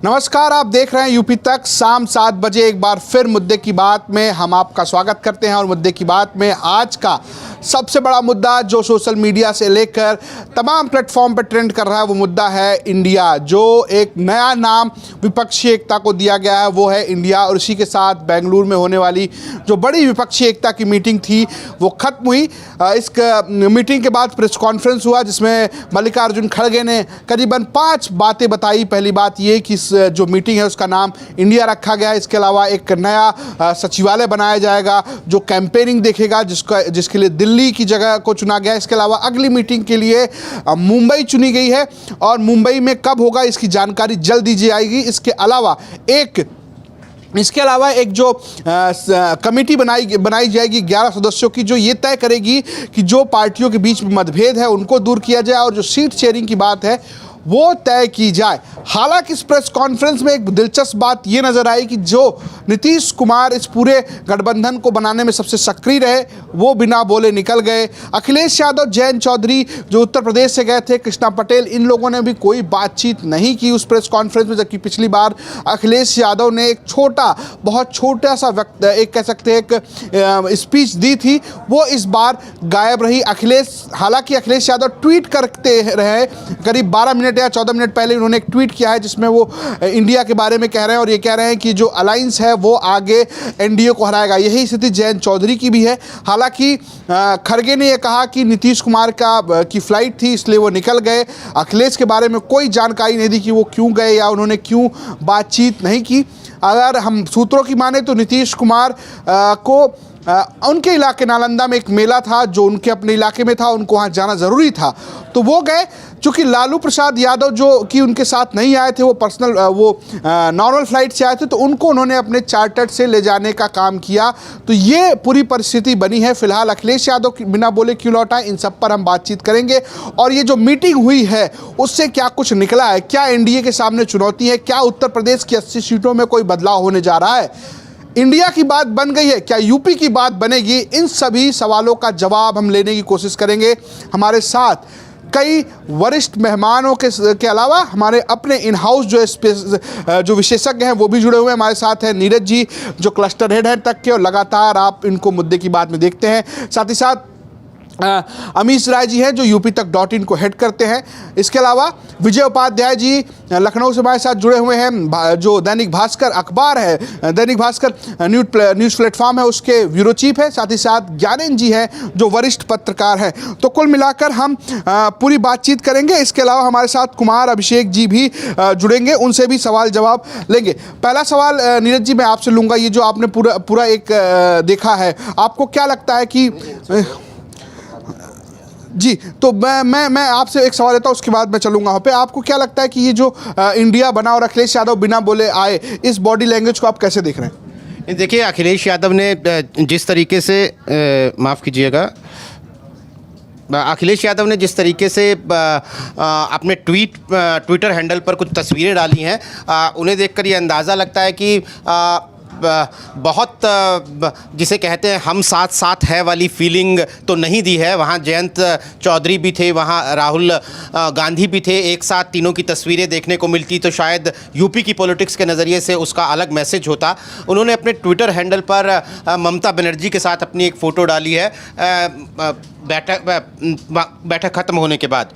नमस्कार, आप देख रहे हैं यूपी तक। शाम 7 बजे एक बार फिर मुद्दे की बात में हम आपका स्वागत करते हैं। और मुद्दे की बात में आज का सबसे बड़ा मुद्दा जो सोशल मीडिया से लेकर तमाम प्लेटफॉर्म पर ट्रेंड कर रहा है वो मुद्दा है इंडिया। जो एक नया नाम विपक्षी एकता को दिया गया है वो है इंडिया। और इसी के साथ बेंगलुरु में होने वाली जो बड़ी विपक्षी एकता की मीटिंग थी वो खत्म हुई। इस मीटिंग के बाद प्रेस कॉन्फ्रेंस हुआ जिसमें मल्लिकार्जुन खड़गे ने करीबन 5 बातें बताई। पहली बात ये कि जो मीटिंग है उसका नाम इंडिया रखा गया है। इसके अलावा एक नया सचिवालय बनाया जाएगा जो कैंपेनिंग देखेगा, जिसके लिए दिल्ली की जगह को चुना गया है। इसके अलावा अगली मीटिंग के लिए मुंबई चुनी गई है और मुंबई में कब होगा इसकी जानकारी जल्द दी जाएगी। इसके अलावा एक जो कमेटी बनाई जाएगी 11 सदस्यों की, जो ये तय करेगी कि जो पार्टियों के बीच में मतभेद है उनको दूर किया जाए और जो सीट शेयरिंग की बात है वो तय की जाए। हालांकि इस प्रेस कॉन्फ्रेंस में एक दिलचस्प बात ये नजर आई कि जो नीतीश कुमार इस पूरे गठबंधन को बनाने में सबसे सक्रिय रहे वो बिना बोले निकल गए। अखिलेश यादव, जयंत चौधरी जो उत्तर प्रदेश से गए थे, कृष्णा पटेल, इन लोगों ने भी कोई बातचीत नहीं की उस प्रेस कॉन्फ्रेंस में। जबकि पिछली बार अखिलेश यादव ने एक बहुत छोटा सा एक कह सकते हैं एक स्पीच दी थी, वो इस बार गायब रही। हालांकि अखिलेश यादव ट्वीट करते रहे। करीब 12 मिनट या 14 मिनट पहले उन्होंने एक ट्वीट किया है जिसमें वो इंडिया के बारे में कह रहे हैं और ये कह रहे हैं कि जो अलायंस है वो आगे एनडीए को हराएगा। यही स्थिति जयंत चौधरी की भी है। हालांकि खड़गे ने यह कहा कि नीतीश कुमार की फ्लाइट थी इसलिए वो निकल गए। अखिलेश के बारे में कोई जानकारी नहीं दी कि वो क्यों गए या उन्होंने क्यों बातचीत नहीं की। अगर हम सूत्रों की माने तो नीतीश कुमार को उनके इलाके नालंदा में एक मेला था जो उनके अपने इलाके में था, उनको वहाँ जाना ज़रूरी था तो वो गए। चूँकि लालू प्रसाद यादव जो कि उनके साथ नहीं आए थे, वो नॉर्मल फ्लाइट से आए थे, तो उनको उन्होंने अपने चार्टर्ड से ले जाने का काम किया। तो ये पूरी परिस्थिति बनी है। फिलहाल अखिलेश यादव बिना बोले क्यों लौटा, इन सब पर हम बातचीत करेंगे। और ये जो मीटिंग हुई है उससे क्या कुछ निकला है, क्या एनडीए के सामने चुनौती है, क्या उत्तर प्रदेश की 80 सीटों में कोई बदलाव होने जा रहा है, इंडिया की बात बन गई है, क्या यूपी की बात बनेगी, इन सभी सवालों का जवाब हम लेने की कोशिश करेंगे। हमारे साथ कई वरिष्ठ मेहमानों के अलावा हमारे अपने इन हाउस जो विशेषज्ञ हैं वो भी जुड़े हुए हैं। हमारे साथ हैं नीरज जी जो क्लस्टर हेड हैं तक के और लगातार आप इनको मुद्दे की बात में देखते हैं। साथ ही साथ अमीश राय जी हैं जो UPTak.in को हेड करते हैं। इसके अलावा विजय उपाध्याय जी लखनऊ से हमारे साथ जुड़े हुए हैं, जो दैनिक भास्कर अखबार है, दैनिक भास्कर न्यूज़ प्लेटफॉर्म है उसके ब्यूरो चीफ है। साथ ही साथ ज्ञानेंद्र जी हैं जो वरिष्ठ पत्रकार हैं। तो कुल मिलाकर हम पूरी बातचीत करेंगे। इसके अलावा हमारे साथ कुमार अभिषेक जी भी जुड़ेंगे, उनसे भी सवाल जवाब लेंगे। पहला सवाल नीरज जी मैं आपसे लूँगा, ये जो आपने पूरा एक देखा है, आपको क्या लगता है कि जी, तो मैं आपसे एक सवाल लेता हूँ उसके बाद मैं चलूँगा पे। आपको क्या लगता है कि ये जो इंडिया बना और अखिलेश यादव बिना बोले आए, इस बॉडी लैंग्वेज को आप कैसे देख रहे हैं? देखिए, अखिलेश यादव ने जिस तरीके से माफ़ कीजिएगा, अखिलेश यादव ने जिस तरीके से अपने ट्विटर हैंडल पर कुछ तस्वीरें डाली हैं, उन्हें देखकर ये अंदाज़ा लगता है कि बहुत जिसे कहते हैं हम साथ साथ है वाली फीलिंग तो नहीं दी है। वहाँ जयंत चौधरी भी थे, वहाँ राहुल गांधी भी थे, एक साथ तीनों की तस्वीरें देखने को मिलती तो शायद यूपी की पॉलिटिक्स के नज़रिए से उसका अलग मैसेज होता। उन्होंने अपने ट्विटर हैंडल पर ममता बनर्जी के साथ अपनी एक फ़ोटो डाली है बैठक ख़त्म होने के बाद।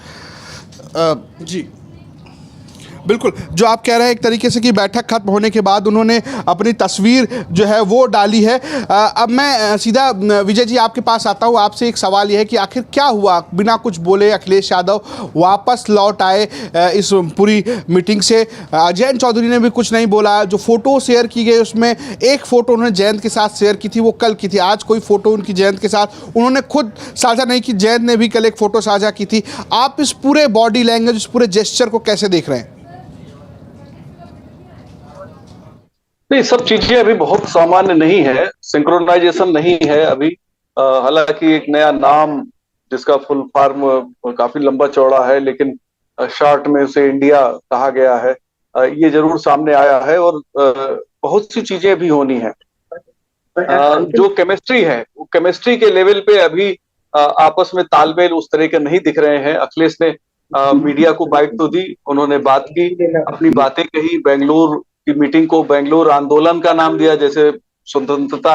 जी बिल्कुल, जो आप कह रहे हैं एक तरीके से कि बैठक खत्म होने के बाद उन्होंने अपनी तस्वीर जो है वो डाली है। अब मैं सीधा विजय जी आपके पास आता हूँ। आपसे एक सवाल ये है कि आखिर क्या हुआ, बिना कुछ बोले अखिलेश यादव वापस लौट आए इस पूरी मीटिंग से। जयंत चौधरी ने भी कुछ नहीं बोला। जो फ़ोटो शेयर की गई उसमें एक फ़ोटो उन्होंने जयंत के साथ शेयर की थी, वो कल की थी। आज कोई फ़ोटो उनकी जयंत के साथ उन्होंने खुद साझा नहीं की, जयंत ने भी कल एक फ़ोटो साझा की थी। आप इस पूरे बॉडी लैंग्वेज, इस पूरे जेस्चर को कैसे देख रहे हैं? नहीं, सब चीजें अभी बहुत सामान्य नहीं है, सिंक्रोनाइजेशन नहीं है अभी। हालांकि एक नया नाम जिसका फुल फॉर्म काफी लंबा चौड़ा है लेकिन शॉर्ट में उसे इंडिया कहा गया है, ये जरूर सामने आया है। और बहुत सी चीजें भी होनी है। जो केमिस्ट्री है वो केमिस्ट्री के लेवल पे अभी आपस में तालमेल उस तरह के नहीं दिख रहे हैं। अखिलेश ने मीडिया को बाइट तो दी, उन्होंने बात की, अपनी बातें कही, बेंगलुरु की मीटिंग को बेंगलुरु आंदोलन का नाम दिया, जैसे स्वतंत्रता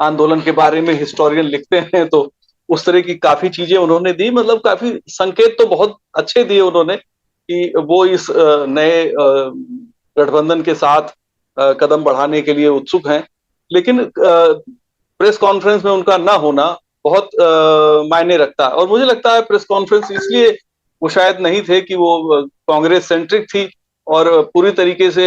आंदोलन के बारे में हिस्टोरियन लिखते हैं, तो उस तरह की काफी चीजें उन्होंने दी। मतलब काफी संकेत तो बहुत अच्छे दिए उन्होंने कि वो इस नए गठबंधन के साथ कदम बढ़ाने के लिए उत्सुक हैं। लेकिन प्रेस कॉन्फ्रेंस में उनका ना होना बहुत मायने रखता है, और मुझे लगता है प्रेस कॉन्फ्रेंस इसलिए वो शायद नहीं थे कि वो कांग्रेस सेंट्रिक थी और पूरी तरीके से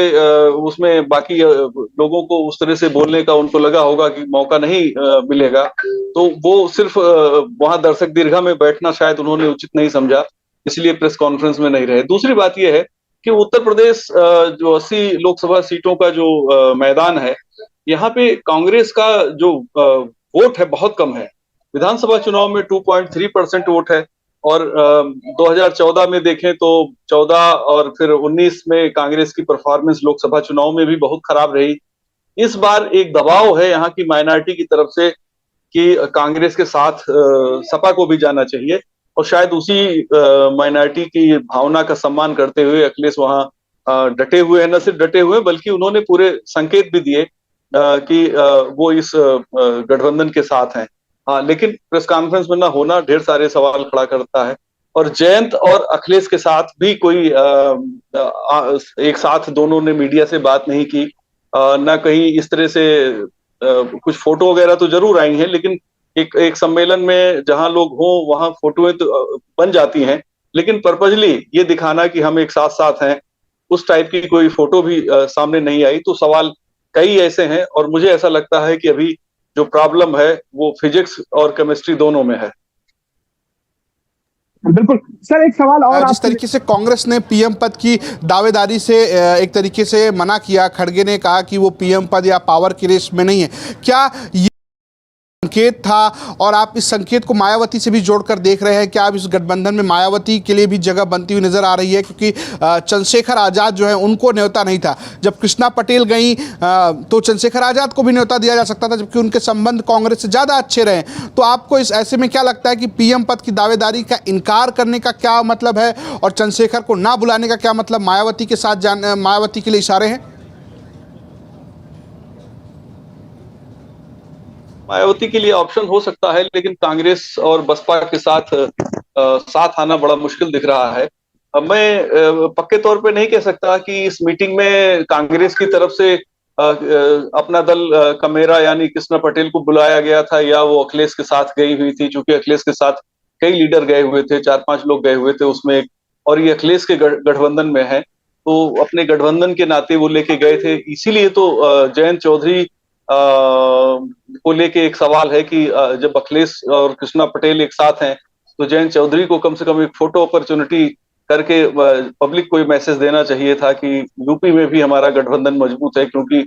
उसमें बाकी लोगों को उस तरह से बोलने का उनको लगा होगा कि मौका नहीं मिलेगा, तो वो सिर्फ वहां दर्शक दीर्घा में बैठना शायद उन्होंने उचित नहीं समझा, इसलिए प्रेस कॉन्फ्रेंस में नहीं रहे। दूसरी बात यह है कि उत्तर प्रदेश जो 80 लोकसभा सीटों का जो मैदान है, यहाँ पे कांग्रेस का जो वोट है बहुत कम है। विधानसभा चुनाव में 2.3% वोट है, और 2014 में देखें तो 14 और फिर 19 में कांग्रेस की परफॉर्मेंस लोकसभा चुनाव में भी बहुत खराब रही। इस बार एक दबाव है यहाँ की माइनॉरिटी की तरफ से कि कांग्रेस के साथ सपा को भी जाना चाहिए, और शायद उसी माइनॉरिटी की भावना का सम्मान करते हुए अखिलेश वहां डटे हुए हैं। न सिर्फ डटे हुए बल्कि उन्होंने पूरे संकेत भी दिए कि वो इस गठबंधन के साथ हैं। हाँ, लेकिन प्रेस कॉन्फ्रेंस में ना होना ढेर सारे सवाल खड़ा करता है। और जयंत और अखिलेश के साथ भी कोई एक साथ दोनों ने मीडिया से बात नहीं की, ना कहीं इस तरह से कुछ फोटो वगैरह तो जरूर आई हैं, लेकिन एक सम्मेलन में जहां लोग हों वहां फोटोएं तो बन जाती हैं, लेकिन पर्पजली ये दिखाना कि हम एक साथ साथ हैं, उस टाइप की कोई फोटो भी सामने नहीं आई। तो सवाल कई ऐसे हैं, और मुझे ऐसा लगता है कि अभी जो प्रॉब्लम है वो फिजिक्स और केमिस्ट्री दोनों में है। बिल्कुल सर, एक सवाल और जिस तरीके से कांग्रेस ने पीएम पद की दावेदारी से एक तरीके से मना किया, खड़गे ने कहा कि वो पीएम पद या पावर की रेस में नहीं है, क्या ये संकेत था? और आप इस संकेत को मायावती से भी जोड़कर देख रहे हैं, क्या आप इस गठबंधन में मायावती के लिए भी जगह बनती हुई नजर आ रही है? क्योंकि चंद्रशेखर आजाद जो है उनको न्योता नहीं था, जब कृष्णा पटेल गई तो चंद्रशेखर आजाद को भी न्योता दिया जा सकता था, जबकि उनके संबंध कांग्रेस से ज्यादा अच्छे रहे। तो आपको इस ऐसे में क्या लगता है कि पीएम पद की दावेदारी का इनकार करने का क्या मतलब है, और चंद्रशेखर को ना बुलाने का क्या मतलब? मायावती के साथ मायावती के लिए इशारे हैं? मायावती के लिए ऑप्शन हो सकता है, लेकिन कांग्रेस और बसपा के साथ आना बड़ा मुश्किल दिख रहा है। अब मैं पक्के तौर पे नहीं कह सकता कि इस मीटिंग में कांग्रेस की तरफ से अपना दल कमेरा यानी कृष्णा पटेल को बुलाया गया था, या वो अखिलेश के साथ गई हुई थी, क्योंकि अखिलेश के साथ कई लीडर गए हुए थे, 4-5 लोग गए हुए थे उसमें, और ये अखिलेश के गठबंधन में है, तो अपने गठबंधन के नाते वो लेके गए थे। इसीलिए तो जयंत चौधरी को लेके एक सवाल है कि जब अखिलेश और कृष्णा पटेल एक साथ हैं, तो जयंत चौधरी को कम से कम एक फोटो अपॉर्चुनिटी करके पब्लिक को मैसेज देना चाहिए था कि यूपी में भी हमारा गठबंधन मजबूत है, क्योंकि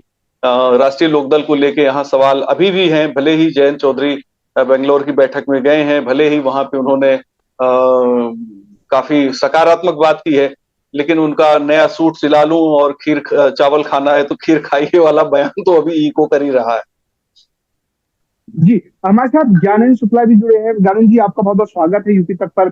राष्ट्रीय लोकदल को लेके यहाँ सवाल अभी भी हैं। भले ही जयंत चौधरी बेंगलोर की बैठक में गए हैं, भले ही वहां पे उन्होंने काफी सकारात्मक बात की है, लेकिन उनका नया सूट सिला लूं और खीर चावल खाना है तो खीर खाइए वाला बयान तो अभी इको कर ही रहा है। जी, हमारे साथ ज्ञानेंद्र शुक्ला भी जुड़े हैं। ज्ञानेंद्र जी, आपका बहुत बहुत स्वागत है यूपी तक पर।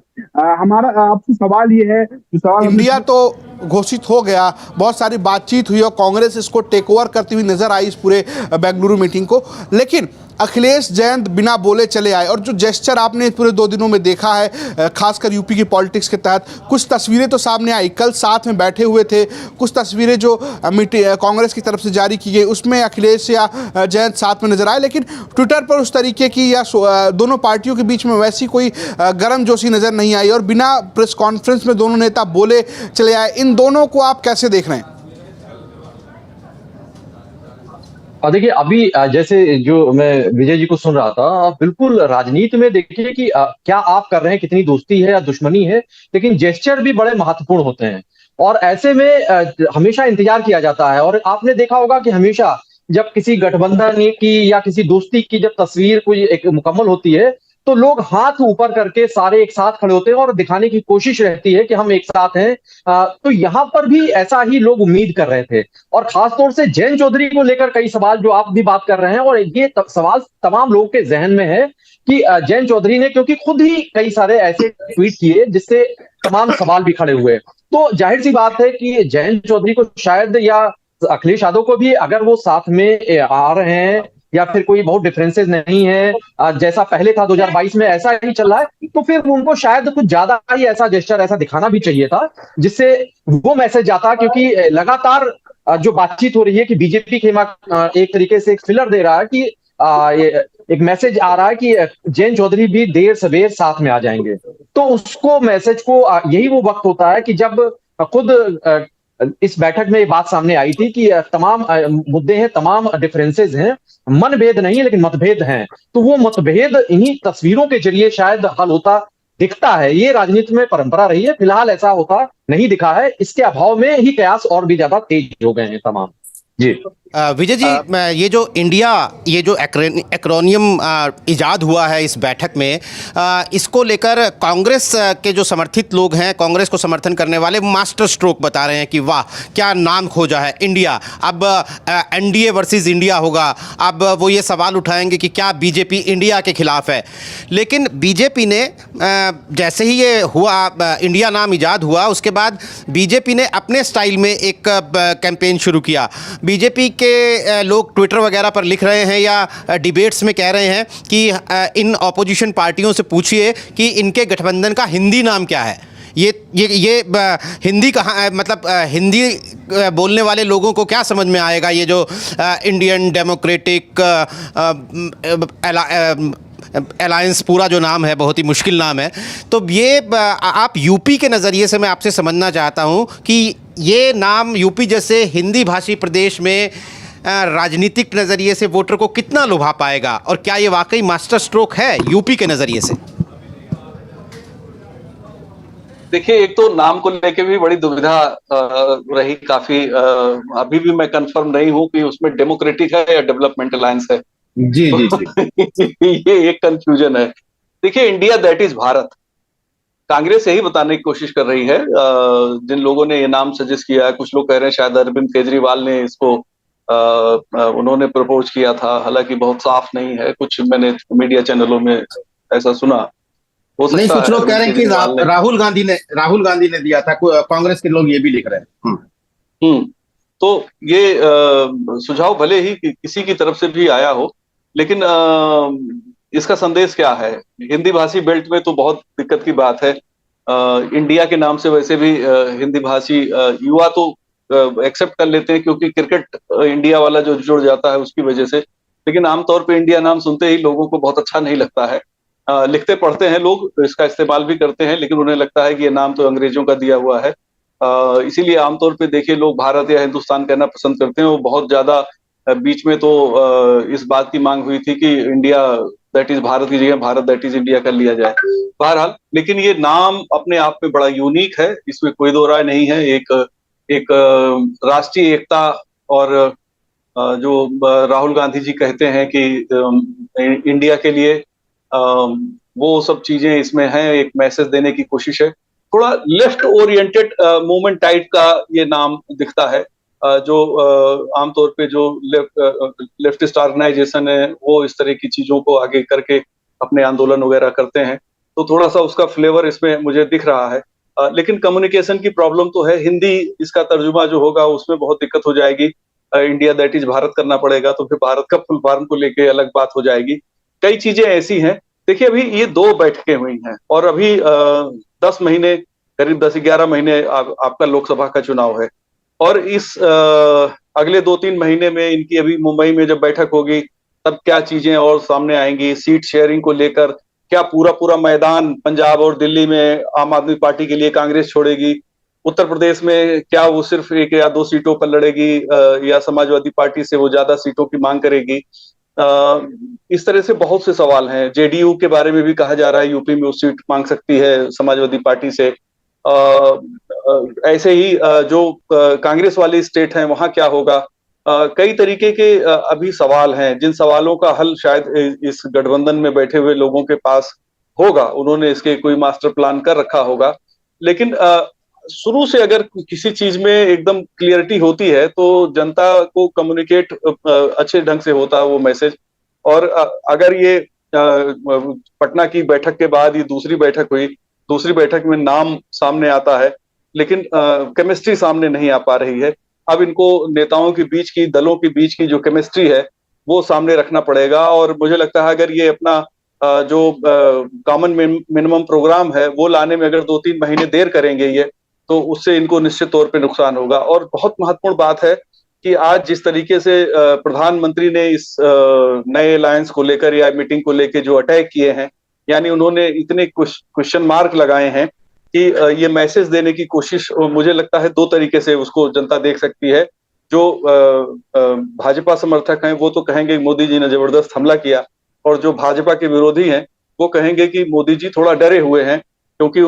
हमारा आपसे सवाल ये है, जो सवाल इंडिया तो घोषित हो गया, बहुत सारी बातचीत हुई और कांग्रेस इसको टेक ओवर करती हुई नजर आई इस पूरे बेंगलुरु मीटिंग को, लेकिन अखिलेश जयंत बिना बोले चले आए। और जो जेस्चर आपने पूरे 2 दिनों में देखा है, खासकर यूपी की पॉलिटिक्स के तहत, कुछ तस्वीरें तो सामने आई, कल साथ में बैठे हुए थे, कुछ तस्वीरें जो कांग्रेस की तरफ से जारी की गई उसमें अखिलेश या जयंत साथ में नजर आए, लेकिन ट्विटर पर उस तरीके की या दोनों पार्टियों के बीच में वैसी कोई गर्म जोशी नजर नहीं आई, और बिना प्रेस कॉन्फ्रेंस में दोनों नेता बोले चले आए। इन दोनों को आप कैसे देख रहे हैं? देखिए, अभी जैसे जो मैं विजय जी को सुन रहा था, बिल्कुल राजनीति में देखिए कि क्या आप कर रहे हैं, कितनी दोस्ती है या दुश्मनी है, लेकिन जेस्चर भी बड़े महत्वपूर्ण होते हैं, और ऐसे में हमेशा इंतजार किया जाता है। और आपने देखा होगा कि हमेशा जब किसी गठबंधन की या किसी दोस्ती की जब तस्वीर कोई एक मुकम्मल होती है, तो लोग हाथ ऊपर करके सारे एक साथ खड़े होते हैं और दिखाने की कोशिश रहती है कि हम एक साथ हैं। तो यहां पर भी ऐसा ही लोग उम्मीद कर रहे थे, और खासतौर से जयंत चौधरी को लेकर कई सवाल जो आप भी बात कर रहे हैं, और ये सवाल तमाम लोगों के जहन में है कि जयंत चौधरी ने, क्योंकि खुद ही कई सारे ऐसे ट्वीट किए जिससे तमाम सवाल भी खड़े हुए, तो जाहिर सी बात है कि जयंत चौधरी को शायद, या अखिलेश यादव को भी, अगर वो साथ में आ रहे हैं या फिर कोई बहुत डिफरेंसेस नहीं है, जैसा पहले था 2022 में ऐसा ही चल रहा है, तो फिर उनको शायद कुछ ज्यादा ही ऐसा जेस्चर ऐसा दिखाना भी चाहिए था जिससे वो मैसेज जाता। क्योंकि लगातार जो बातचीत हो रही है कि बीजेपी खेमा एक तरीके से एक फिलर दे रहा है कि ये एक मैसेज आ रहा है कि जयंत चौधरी भी देर सवेर साथ में आ जाएंगे, तो उसको मैसेज को यही वो वक्त होता है कि जब खुद इस बैठक में ये बात सामने आई थी कि तमाम मुद्दे हैं, तमाम डिफरेंसेस हैं, मनभेद नहीं है लेकिन मतभेद हैं, तो वो मतभेद इन्हीं तस्वीरों के जरिए शायद हल होता दिखता है। ये राजनीति में परंपरा रही है, फिलहाल ऐसा होता नहीं दिखा है, इसके अभाव में ही कयास और भी ज्यादा तेज हो गए हैं तमाम। जी विजय जी, ये जो इंडिया, ये जो एक्रोनियम इजाद हुआ है इस बैठक में, इसको लेकर कांग्रेस के जो समर्थित लोग हैं, कांग्रेस को समर्थन करने वाले, मास्टर स्ट्रोक बता रहे हैं कि वाह क्या नाम खोजा है इंडिया, अब एनडीए वर्सेस इंडिया होगा। अब वो ये सवाल उठाएंगे कि क्या बीजेपी इंडिया के खिलाफ है। लेकिन बीजेपी ने जैसे ही ये हुआ, इंडिया नाम इजाद हुआ, उसके बाद बीजेपी ने अपने स्टाइल में एक कैंपेन शुरू किया। बीजेपी के लोग ट्विटर वगैरह पर लिख रहे हैं या डिबेट्स में कह रहे हैं कि इन ऑपोजिशन पार्टियों से पूछिए कि इनके गठबंधन का हिंदी नाम क्या है। ये हिंदी कहाँ, मतलब हिंदी बोलने वाले लोगों को क्या समझ में आएगा ये जो इंडियन डेमोक्रेटिक अलायंस पूरा जो नाम है, बहुत ही मुश्किल नाम है। तो ये आप यूपी के नज़रिए से मैं आपसे समझना चाहता हूँ कि ये नाम यूपी जैसे हिंदी भाषी प्रदेश में राजनीतिक नज़रिए से वोटर को कितना लुभा पाएगा, और क्या ये वाकई मास्टर स्ट्रोक है यूपी के नज़रिए से? देखिए, एक तो नाम को लेके भी बड़ी दुविधा रही काफी। अभी भी मैं कंफर्म नहीं हूं कि उसमें डेमोक्रेटिक है या डेवलपमेंट अलायंस है। जी जी ये एक कंफ्यूजन है। देखिए, India that is Bharat, Congress यही बताने की कोशिश कर रही है। जिन लोगों ने ये नाम सजेस्ट किया है, कुछ लोग कह रहे हैं शायद अरविंद केजरीवाल ने इसको उन्होंने प्रपोज किया था, हालांकि बहुत साफ नहीं है, कुछ मैंने मीडिया चैनलों में ऐसा सुना। हो सकता नहीं, कुछ लोग कह रहे हैं कि राहुल गांधी ने दिया था, कांग्रेस के लोग ये भी लिख रहे हैं। तो ये सुझाव भले ही किसी की तरफ से भी आया हो, लेकिन इसका संदेश क्या है? हिंदी भाषी बेल्ट में तो बहुत दिक्कत की बात है। इंडिया के नाम से वैसे भी हिंदी भाषी युवा तो एक्सेप्ट कर लेते हैं, क्योंकि क्रिकेट इंडिया वाला जो जुड़ जाता है उसकी वजह से, लेकिन आमतौर पे इंडिया नाम सुनते ही लोगों को बहुत अच्छा नहीं लगता है। लिखते पढ़ते हैं लोग, इसका इस्तेमाल भी करते हैं, लेकिन उन्हें लगता है कि ये नाम तो अंग्रेजों का दिया हुआ है। इसीलिए आमतौर पे देखिए लोग भारत या हिंदुस्तान कहना पसंद करते हैं। वो बहुत ज्यादा बीच में तो इस बात की मांग हुई थी कि इंडिया दैट इज भारत की जगह भारत दैट इज इंडिया कर लिया जाए। बहरहाल, लेकिन ये नाम अपने आप में बड़ा यूनिक है, इसमें कोई दो राय नहीं है। एक राष्ट्रीय एकता और जो राहुल गांधी जी कहते हैं कि इंडिया के लिए वो सब चीजें इसमें हैं, एक मैसेज देने की कोशिश है। थोड़ा लेफ्ट ओरिएंटेड मूवमेंट टाइप का ये नाम दिखता है। जो आमतौर पे जो लेफ्टिस्ट ऑर्गेनाइजेशन है वो इस तरह की चीजों को आगे करके अपने आंदोलन वगैरह करते हैं, तो थोड़ा सा उसका फ्लेवर इसमें मुझे दिख रहा है। लेकिन कम्युनिकेशन की प्रॉब्लम तो है, हिंदी इसका तर्जुमा जो होगा उसमें बहुत दिक्कत हो जाएगी। इंडिया दैट इज भारत करना पड़ेगा, तो फिर भारत का फुल फॉर्म को लेके अलग बात हो जाएगी। कई चीजें ऐसी हैं। देखिए, अभी ये 2 बैठकें हुई हैं और अभी 10 महीने, करीब 10-11 महीने आपका लोकसभा का चुनाव है, और इस अगले 2-3 महीने में इनकी अभी मुंबई में जब बैठक होगी तब क्या चीजें और सामने आएंगी। सीट शेयरिंग को लेकर क्या पूरा मैदान पंजाब और दिल्ली में आम आदमी पार्टी के लिए कांग्रेस छोड़ेगी? उत्तर प्रदेश में क्या वो सिर्फ 1 या 2 सीटों पर लड़ेगी, या समाजवादी पार्टी से वो ज्यादा सीटों की मांग करेगी? इस तरह से बहुत से सवाल हैं। जेडीयू के बारे में भी कहा जा रहा है यूपी में वो सीट मांग सकती है समाजवादी पार्टी से। ऐसे ही जो कांग्रेस वाली स्टेट हैं वहां क्या होगा? कई तरीके के अभी सवाल हैं, जिन सवालों का हल शायद इस गठबंधन में बैठे हुए लोगों के पास होगा। उन्होंने इसके कोई मास्टर प्लान कर रखा होगा, लेकिन शुरू से अगर किसी चीज में एकदम क्लियरिटी होती है तो जनता को कम्युनिकेट अच्छे ढंग से होता है वो मैसेज। और अगर ये पटना की बैठक के बाद ये दूसरी बैठक हुई, दूसरी बैठक में नाम सामने आता है लेकिन केमिस्ट्री सामने नहीं आ पा रही है। अब इनको नेताओं के बीच की, दलों के बीच की जो केमिस्ट्री है वो सामने रखना पड़ेगा। और मुझे लगता है अगर ये अपना जो कॉमन मिनिमम प्रोग्राम है वो लाने में अगर 2-3 महीने देर करेंगे ये, तो उससे इनको निश्चित तौर पे नुकसान होगा। और बहुत महत्वपूर्ण बात है कि आज जिस तरीके से प्रधानमंत्री ने इस नए अलायंस को लेकर या मीटिंग को लेकर जो अटैक किए हैं, यानी उन्होंने इतने क्वेश्चन मार्क लगाए हैं कि ये मैसेज देने की कोशिश, मुझे लगता है 2 तरीके से उसको जनता देख सकती है। जो भाजपा समर्थक हैं वो तो कहेंगे मोदी जी ने जबरदस्त हमला किया, और जो भाजपा के विरोधी हैं वो कहेंगे कि मोदी जी थोड़ा डरे हुए हैं, क्योंकि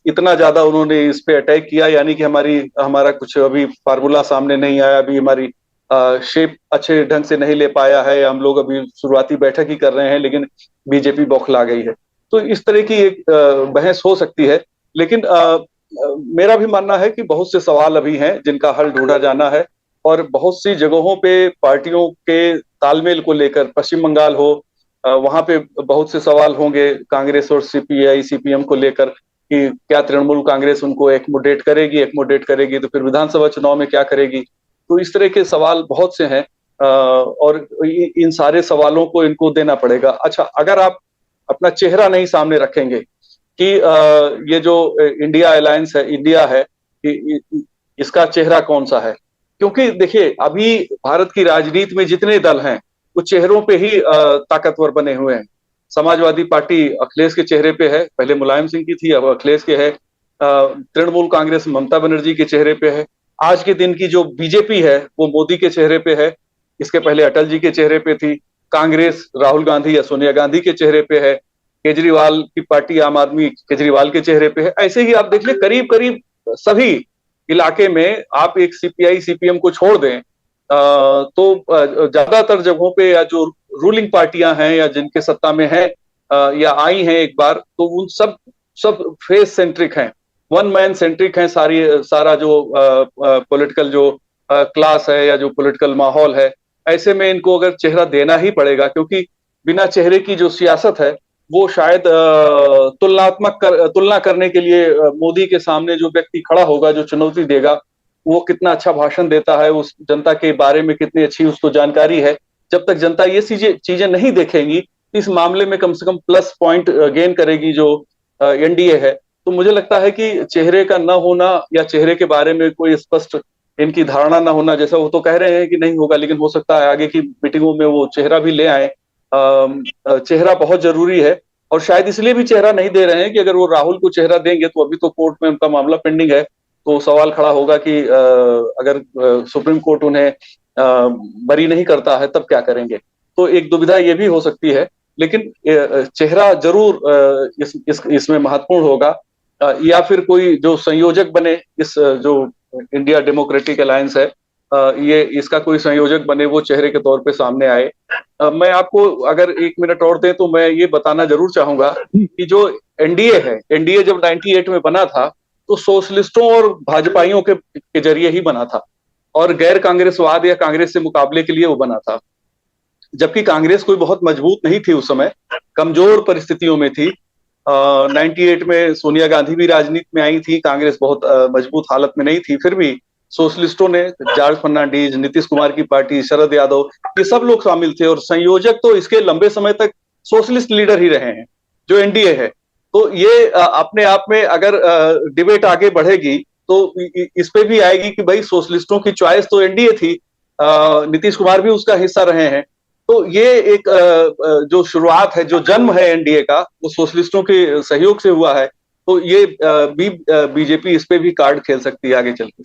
इतना ज्यादा उन्होंने इस पे अटैक किया, यानी कि हमारा कुछ अभी फार्मूला सामने नहीं आया, अभी हमारी शेप अच्छे ढंग से नहीं ले पाया है, हम लोग अभी शुरुआती बैठक ही कर रहे हैं लेकिन बीजेपी बौखला गई है। तो इस तरह की एक बहस हो सकती है, लेकिन मेरा भी मानना है कि बहुत से सवाल अभी हैं जिनका हल ढूंढा जाना है। और बहुत सी जगहों पे पार्टियों के तालमेल को लेकर, पश्चिम बंगाल हो, वहां पे बहुत से सवाल होंगे कांग्रेस और सीपीआई सीपीएम को लेकर कि क्या तृणमूल कांग्रेस उनको एकमोडेट करेगी तो फिर विधानसभा चुनाव में क्या करेगी। तो इस तरह के सवाल बहुत से हैं, और इन सारे सवालों को इनको देना पड़ेगा। अच्छा, अगर आप अपना चेहरा नहीं सामने रखेंगे कि ये जो इंडिया अलायंस है, इंडिया है, इसका चेहरा कौन सा है, क्योंकि देखिए अभी भारत की राजनीति में जितने दल हैं वो चेहरों पे ही ताकतवर बने हुए हैं। समाजवादी पार्टी अखिलेश के चेहरे पे है, पहले मुलायम सिंह की थी, अब अखिलेश के है। तृणमूल कांग्रेस ममता बनर्जी के चेहरे पे है। आज के दिन की जो बीजेपी है वो मोदी के चेहरे पे है, इसके पहले अटल जी के चेहरे पे थी। कांग्रेस राहुल गांधी या सोनिया गांधी के चेहरे पे है। केजरीवाल की पार्टी आम आदमी केजरीवाल के चेहरे पे है। ऐसे ही आप देख ले, करीब करीब सभी इलाके में आप एक सीपीआई सीपीएम को छोड़ दें तो ज्यादातर जगहों पे या जो रूलिंग पार्टियां हैं या जिनके सत्ता में हैं या आई हैं एक बार, तो उन सब फेस सेंट्रिक हैं, वन मैन सेंट्रिक हैं। सारा जो पॉलिटिकल जो क्लास है या जो पॉलिटिकल माहौल है, ऐसे में इनको अगर चेहरा देना ही पड़ेगा, क्योंकि बिना चेहरे की जो सियासत है वो शायद तुलना करने के लिए मोदी के सामने जो व्यक्ति खड़ा होगा, जो चुनौती देगा, वो कितना अच्छा भाषण देता है, उस जनता के बारे में कितनी अच्छी उसको जानकारी है। जब तक जनता ये चीजें नहीं देखेंगी, इस मामले में कम से कम प्लस पॉइंट गेन करेगी जो एनडीए है। तो मुझे लगता है कि चेहरे का न होना या चेहरे के बारे में कोई स्पष्ट इनकी धारणा न होना, जैसा वो तो कह रहे हैं कि नहीं होगा, लेकिन हो सकता है आगे की मीटिंगों में वो चेहरा भी ले आए। चेहरा बहुत जरूरी है, और शायद इसलिए भी चेहरा नहीं दे रहे हैं कि अगर वो राहुल को चेहरा देंगे तो अभी तो कोर्ट में उनका मामला पेंडिंग है, तो सवाल खड़ा होगा कि अगर सुप्रीम कोर्ट उन्हें बरी नहीं करता है तब क्या करेंगे। तो एक दुविधा ये भी हो सकती है, लेकिन चेहरा जरूर इसमें महत्वपूर्ण होगा, या फिर कोई जो संयोजक बने, इस जो इंडिया डेमोक्रेटिक अलायंस है, ये इसका कोई संयोजक बने, वो चेहरे के तौर पे सामने आए। मैं आपको अगर 1 मिनट और दें तो मैं ये बताना जरूर चाहूंगा कि जो एनडीए है, एनडीए जब 98 में बना था तो सोशलिस्टों और भाजपाइयों के जरिए ही बना था, और गैर कांग्रेसवाद या कांग्रेस से मुकाबले के लिए वो बना था। जबकि कांग्रेस कोई बहुत मजबूत नहीं थी उस समय, कमजोर परिस्थितियों में थी। 98 में सोनिया गांधी भी राजनीति में आई थी, कांग्रेस बहुत मजबूत हालत में नहीं थी, फिर भी सोशलिस्टों ने, जॉर्ज फर्नांडीज, नीतीश कुमार की पार्टी, शरद यादव, ये सब लोग शामिल थे, और संयोजक तो इसके लंबे समय तक सोशलिस्ट लीडर ही रहे हैं जो एनडीए है। तो ये अपने आप में अगर डिबेट आगे बढ़ेगी तो इस पे भी आएगी कि भाई सोशलिस्टों की चॉइस तो एनडीए थी, नीतीश कुमार भी उसका हिस्सा रहे हैं। तो ये एक जो शुरुआत है, जो जन्म है एनडीए का, वो सोशलिस्टों के सहयोग से हुआ है। तो ये बीजेपी इस पे भी कार्ड खेल सकती है आगे चल के।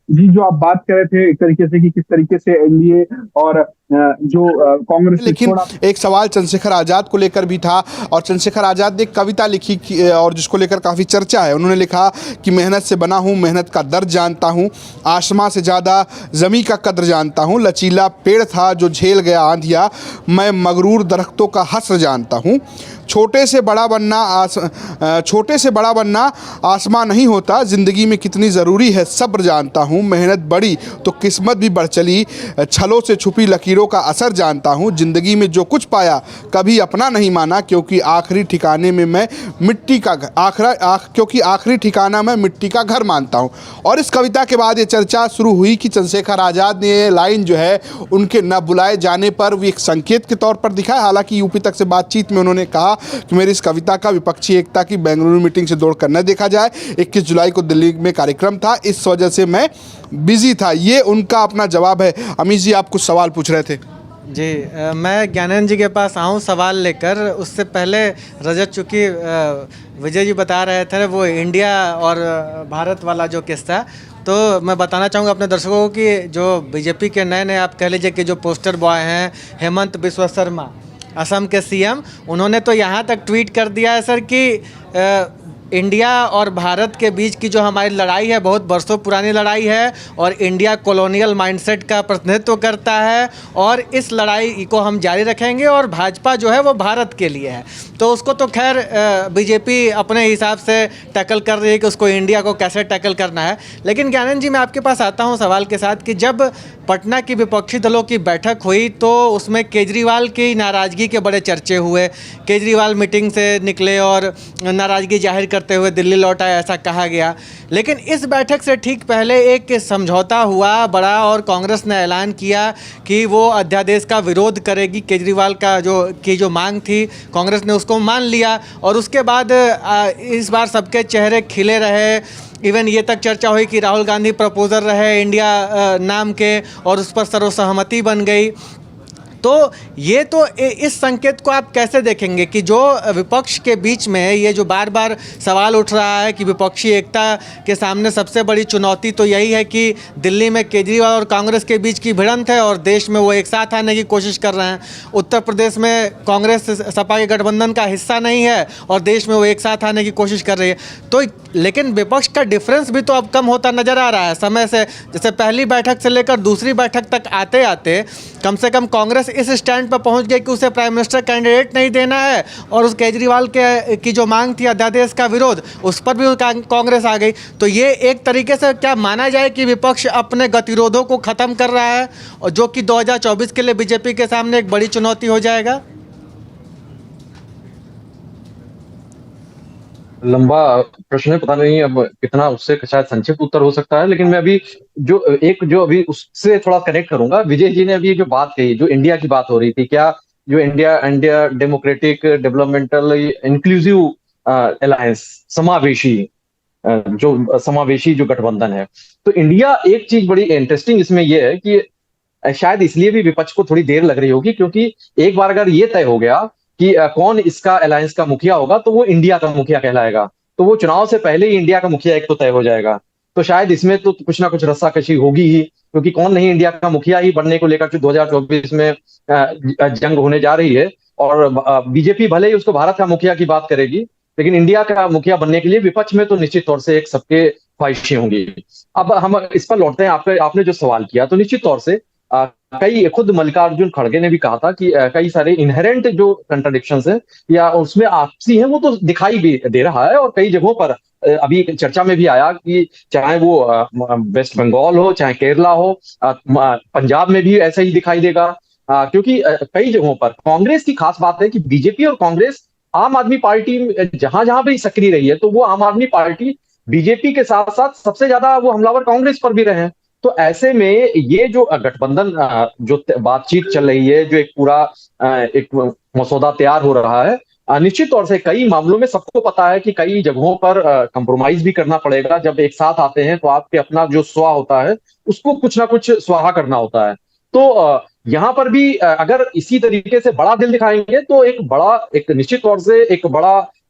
जी, जो आप बात कर रहे थे एक तरीके से कि किस तरीके से एनडीए और जो कांग्रेस ने लेकिन छोड़ा। एक सवाल चंद्रशेखर आज़ाद को लेकर भी था और चंद्रशेखर आज़ाद ने एक कविता लिखी और जिसको लेकर काफ़ी चर्चा है। उन्होंने लिखा कि मेहनत से बना हूँ, मेहनत का दर्द जानता हूँ, आसमां से ज़्यादा ज़मीं का कद्र जानता हूँ, लचीला पेड़ था जो झेल गया आंधिया, मैं मगरूर दरख्तों का हस्र जानता हूँ, छोटे से बड़ा बनना आसमां नहीं होता, ज़िंदगी में कितनी ज़रूरी है सब्र जानता हूँ, मेहनत बढ़ी तो किस्मत भी बढ़ चली, छलों से छुपी लकीरों का असर जानता हूँ, ज़िंदगी में जो कुछ पाया कभी अपना नहीं माना, क्योंकि आखिरी ठिकाने में मैं आखिरी ठिकाना मैं मिट्टी का घर मानता हूँ। और इस कविता के बाद ये चर्चा शुरू हुई कि चंद्रशेखर आज़ाद ने ये लाइन जो है उनके न बुलाए जाने पर वो एक संकेत के तौर पर दिखा है। हालांकि यूपी तक से बातचीत में उन्होंने कहा कि मेरी इस कविता का विपक्षी एकता की बेंगलुरु मीटिंग से जोड़कर न देखा जाए, 21 जुलाई को दिल्ली में कार्यक्रम था, इस वजह से मैं बिजी था। ये उनका अपना जवाब है। अमीश जी, आप कुछ सवाल पूछ रहे थे। जी, मैं ज्ञानंद जी के पास आऊँ सवाल लेकर, उससे पहले रजत, चूँकि विजय जी बता रहे थे वो इंडिया और भारत वाला जो किस्सा, तो मैं बताना चाहूँगा अपने दर्शकों को कि जो बीजेपी के नए नए आप कह लीजिए कि जो पोस्टर बॉय हैं, हेमंत बिस्वा शर्मा असम के सीएम, उन्होंने तो यहाँ तक ट्वीट कर दिया है सर कि इंडिया और भारत के बीच की जो हमारी लड़ाई है बहुत बरसों पुरानी लड़ाई है और इंडिया कॉलोनियल माइंडसेट का प्रतिनिधित्व करता है और इस लड़ाई को हम जारी रखेंगे और भाजपा जो है वो भारत के लिए है। तो उसको तो खैर बीजेपी अपने हिसाब से टैकल कर रही है कि उसको इंडिया को कैसे टैकल करना है। लेकिन ज्ञानंद जी, मैं आपके पास आता हूँ सवाल के साथ कि जब पटना की विपक्षी दलों की बैठक हुई तो उसमें केजरीवाल की नाराज़गी के बड़े चर्चे हुए। केजरीवाल मीटिंग से निकले और नाराज़गी जाहिर करते हुए दिल्ली लौट आए, ऐसा कहा गया। लेकिन इस बैठक से ठीक पहले एक समझौता हुआ बड़ा और कांग्रेस ने ऐलान किया कि वो अध्यादेश का विरोध करेगी। केजरीवाल का जो मांग थी कांग्रेस ने उसको मान लिया और उसके बाद इस बार सबके चेहरे खिले रहे। इवन ये तक चर्चा हुई कि राहुल गांधी प्रपोजर रहे इंडिया नाम के और उस पर सर्वसहमति बन गई। तो ये तो इस संकेत को आप कैसे देखेंगे कि जो विपक्ष के बीच में ये जो बार बार सवाल उठ रहा है कि विपक्षी एकता के सामने सबसे बड़ी चुनौती तो यही है कि दिल्ली में केजरीवाल और कांग्रेस के बीच की भिड़ंत है और देश में वो एक साथ आने की कोशिश कर रहे हैं। उत्तर प्रदेश में कांग्रेस सपा के गठबंधन का हिस्सा नहीं है और देश में वो एक साथ आने की कोशिश कर रही है। तो लेकिन विपक्ष का डिफरेंस भी तो अब कम होता नज़र आ रहा है समय से। जैसे पहली बैठक से लेकर दूसरी बैठक तक आते आते कम से कम कांग्रेस इस स्टैंड पर पहुंच गई कि उसे प्राइम मिनिस्टर कैंडिडेट नहीं देना है और उस केजरीवाल की जो मांग थी अध्यादेश का विरोध, उस पर भी कांग्रेस आ गई। तो ये एक तरीके से क्या माना जाए कि विपक्ष अपने गतिरोधों को ख़त्म कर रहा है और जो कि 2024 के लिए बीजेपी के सामने एक बड़ी चुनौती हो जाएगा? लंबा प्रश्न है, पता नहीं अब कितना उससे शायद संक्षिप्त उत्तर हो सकता है, लेकिन मैं अभी जो अभी उससे थोड़ा कनेक्ट करूंगा। विजय जी ने अभी जो बात कही, जो इंडिया की बात हो रही थी, क्या जो India democratic developmental inclusive alliance, समावेशी जो गठबंधन है, तो इंडिया एक चीज बड़ी इंटरेस्टिंग इसमें यह है कि शायद इसलिए भी विपक्ष को थोड़ी देर लग रही होगी, क्योंकि एक बार अगर ये तय हो गया कि कौन इसका अलायंस का मुखिया होगा तो वो इंडिया का मुखिया कहलाएगा, तो वो चुनाव से पहले ही इंडिया का मुखिया एक तो तय हो जाएगा। तो शायद इसमें तो कुछ ना कुछ रस्साकशी होगी ही, क्योंकि कौन नहीं इंडिया का मुखिया ही बनने को लेकर 2024 में जंग होने जा रही है। और बीजेपी भले ही उसको भारत का मुखिया की बात करेगी, लेकिन इंडिया का मुखिया बनने के लिए विपक्ष में तो निश्चित तौर से एक सबके ख्वाहिशें होंगी। अब हम इस पर लौटते हैं। आपने जो सवाल किया, तो निश्चित तौर से कई खुद मल्लिकार्जुन खड़गे ने भी कहा था कि कई सारे इनहेरेंट जो कंट्राडिक्शंस है या उसमें आपसी है वो तो दिखाई भी दे रहा है। और कई जगहों पर अभी चर्चा में भी आया कि चाहे वो वेस्ट बंगाल हो, चाहे केरला हो, पंजाब में भी ऐसा ही दिखाई देगा, क्योंकि कई जगहों पर कांग्रेस की खास बात है कि बीजेपी और कांग्रेस आम आदमी पार्टी जहां जहां भी सक्रिय रही है, तो वो आम आदमी पार्टी बीजेपी के साथ साथ सबसे ज्यादा वो हमलावर कांग्रेस पर भी रहे हैं। तो ऐसे में ये जो गठबंधन जो बातचीत चल रही है, जो एक पूरा एक मसौदा तैयार हो रहा है, निश्चित तौर से कई मामलों में सबको पता है कि कई जगहों पर कंप्रोमाइज भी करना पड़ेगा। जब एक साथ आते हैं तो आपके अपना जो स्वा होता है उसको कुछ ना कुछ स्वाहा करना होता है। तो यहाँ पर भी अगर इसी तरीके से बड़ा दिल दिखाएंगे तो एक निश्चित तौर से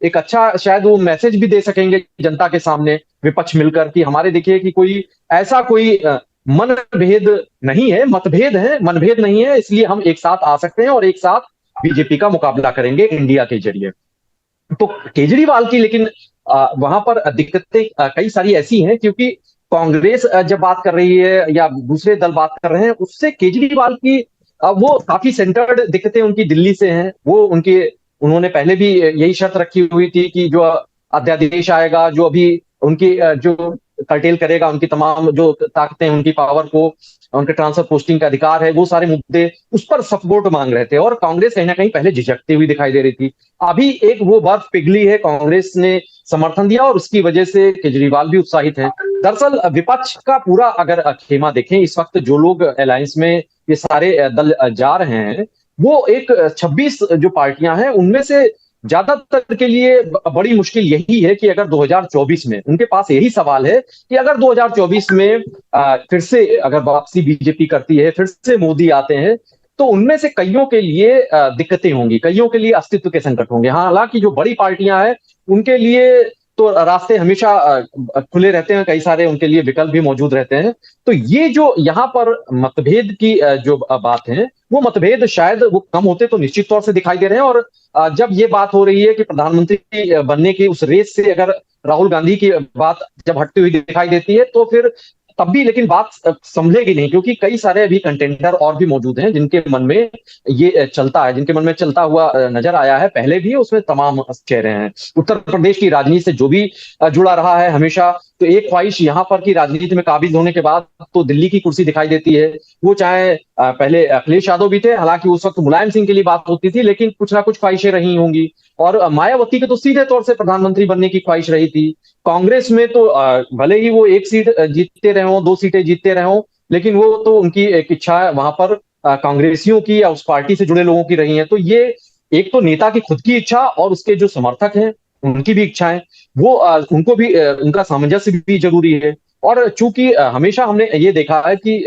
एक अच्छा शायद वो मैसेज भी दे सकेंगे जनता के सामने विपक्ष मिलकर कि हमारे देखिए कि कोई मनभेद नहीं है, मतभेद है, मनभेद नहीं है, इसलिए हम एक साथ आ सकते हैं और एक साथ बीजेपी का मुकाबला करेंगे इंडिया के जरिए। तो केजरीवाल की लेकिन वहां पर दिक्कतें कई सारी ऐसी हैं, क्योंकि कांग्रेस जब बात कर रही है या दूसरे दल बात कर रहे हैं, उससे केजरीवाल की वो काफी सेंटर्ड दिक्कतें उनकी दिल्ली से हैं। वो उन्होंने पहले भी यही शर्त रखी हुई थी कि जो अध्यादेश आएगा, जो अभी उनकी जो कर्टेल करेगा उनकी तमाम जो ताकतें, उनकी पावर को, उनके ट्रांसफर पोस्टिंग का अधिकार है, वो सारे मुद्दे उस पर सपोर्ट मांग रहे थे और कांग्रेस कहीं ना कहीं पहले झिझकती हुई दिखाई दे रही थी। अभी एक वो बर्फ पिघली है, कांग्रेस ने समर्थन दिया और उसकी वजह से केजरीवाल भी उत्साहित हैं। दरअसल विपक्ष का पूरा अगर खेमा देखें, इस वक्त जो लोग अलायंस में ये सारे दल जा रहे हैं, वो एक 26 जो पार्टियां हैं उनमें से ज्यादातर के लिए बड़ी मुश्किल यही है कि अगर 2024 में, उनके पास यही सवाल है कि अगर 2024 में फिर से अगर वापसी बीजेपी करती है, फिर से मोदी आते हैं, तो उनमें से कईयों के लिए दिक्कतें होंगी, कईयों के लिए अस्तित्व के संकट होंगे। हाँ, हालांकि जो बड़ी पार्टियां हैं उनके लिए तो रास्ते हमेशा खुले रहते हैं, कई सारे उनके लिए विकल्प भी मौजूद रहते हैं। तो ये जो यहाँ पर मतभेद की जो बात है, वो मतभेद शायद वो कम होते तो निश्चित तौर से दिखाई दे रहे हैं। और जब ये बात हो रही है कि प्रधानमंत्री बनने की उस रेस से अगर राहुल गांधी की बात जब हटती हुई दिखाई देती है, तो फिर तब भी लेकिन बात संभलेगी नहीं, क्योंकि कई सारे अभी कंटेंडर और भी मौजूद हैं जिनके मन में ये चलता है, जिनके मन में चलता हुआ नजर आया है पहले भी, उसमें तमाम चेहरे हैं। उत्तर प्रदेश की राजनीति से जो भी जुड़ा रहा है हमेशा, तो एक ख्वाहिश यहाँ पर की राजनीति में काबिज होने के बाद तो दिल्ली की कुर्सी दिखाई देती है। वो चाहे पहले अखिलेश यादव भी थे, हालांकि उस वक्त मुलायम सिंह के लिए बात होती थी, लेकिन कुछ ना कुछ ख्वाहिशें रही होंगी। और मायावती के तो सीधे तौर से प्रधानमंत्री बनने की ख्वाहिश रही थी। कांग्रेस में तो भले ही वो एक सीट जीतते रहे हों, 2 सीटें जीतते रहे हों, लेकिन वो तो उनकी एक इच्छा वहां पर कांग्रेसियों की या उस पार्टी से जुड़े लोगों की रही है। तो ये एक तो नेता की खुद की इच्छा और उसके जो समर्थक हैं उनकी भी इच्छाएं, वो उनको भी उनका सामंजस्य भी जरूरी है। और चूंकि हमेशा हमने ये देखा है कि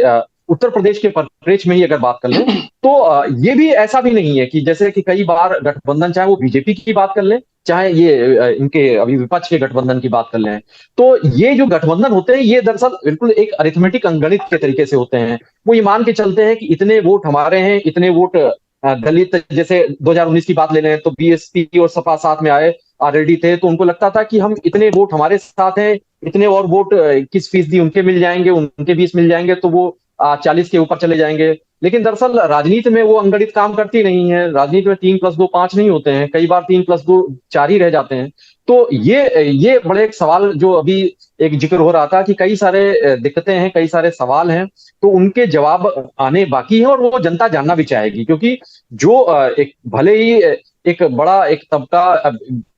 उत्तर प्रदेश के परिप्रेक्ष्य में ही अगर बात कर लें, तो ये भी ऐसा भी नहीं है कि जैसे कि कई बार गठबंधन, चाहे वो बीजेपी की बात कर लें, चाहे ये इनके अभी विपक्ष के गठबंधन की बात कर लें, तो ये जो गठबंधन होते हैं ये दरअसल बिल्कुल एक अरिथमेटिक अंकगणित के तरीके से होते हैं। वो ये मान के चलते हैं कि इतने वोट हमारे हैं, इतने वोट दलित, जैसे 2019 की बात ले लें तो बीएसपी और सपा साथ में आए ऑलरेडी थे, तो उनको लगता था कि हम इतने वोट हमारे साथ हैं, इतने और वोट 21% उनके मिल जाएंगे, उनके 20 मिल जाएंगे, तो वो 40 के ऊपर चले जाएंगे। लेकिन दरअसल राजनीति में वो अंगणित काम करती नहीं है। राजनीति में 3 + 2 5 नहीं होते हैं, कई बार 3 + 2 4 ही रह जाते हैं। तो ये बड़े एक सवाल जो अभी एक जिक्र हो रहा था कि कई सारे दिक्कतें हैं, कई सारे सवाल हैं, तो उनके जवाब आने बाकी हैं और वो जनता जानना भी चाहेगी। क्योंकि जो एक भले ही एक बड़ा एक तबका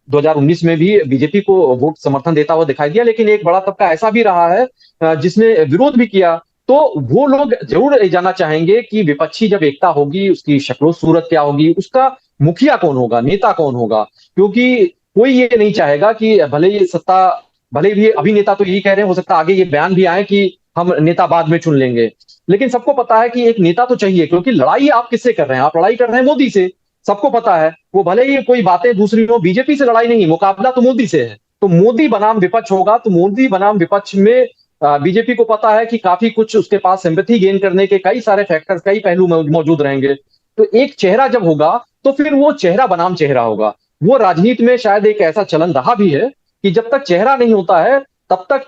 2019 में भी बीजेपी को वोट समर्थन देता हुआ दिखाई दिया, लेकिन एक बड़ा तबका ऐसा भी रहा है जिसने विरोध भी किया। तो वो लोग जरूर जानना चाहेंगे कि विपक्षी जब एकता होगी उसकी शक्लो सूरत क्या होगी, उसका मुखिया कौन होगा, नेता कौन होगा। क्योंकि कोई ये नहीं चाहेगा कि भले ही सत्ता, भले ही अभी नेता तो यही कह रहे हैं, हो सकता है आगे ये बयान भी आए कि हम नेता बाद में चुन लेंगे, लेकिन सबको पता है कि एक नेता तो चाहिए। क्योंकि लड़ाई आप किससे कर रहे हैं? आप लड़ाई कर रहे हैं मोदी से, सबको पता है। वो भले ही कोई बातें दूसरी हो, बीजेपी से लड़ाई नहीं, मुकाबला तो मोदी से है। तो मोदी बनाम विपक्ष होगा, तो मोदी बनाम विपक्ष में बीजेपी को पता है कि काफी कुछ उसके पास सिंपैथी गेन करने के कई सारे फैक्टर्स, कई पहलू मौजूद रहेंगे। तो एक चेहरा जब होगा तो फिर वो चेहरा बनाम चेहरा होगा। वो राजनीति में शायद एक ऐसा चलन रहा भी है कि जब तक चेहरा नहीं होता है तब तक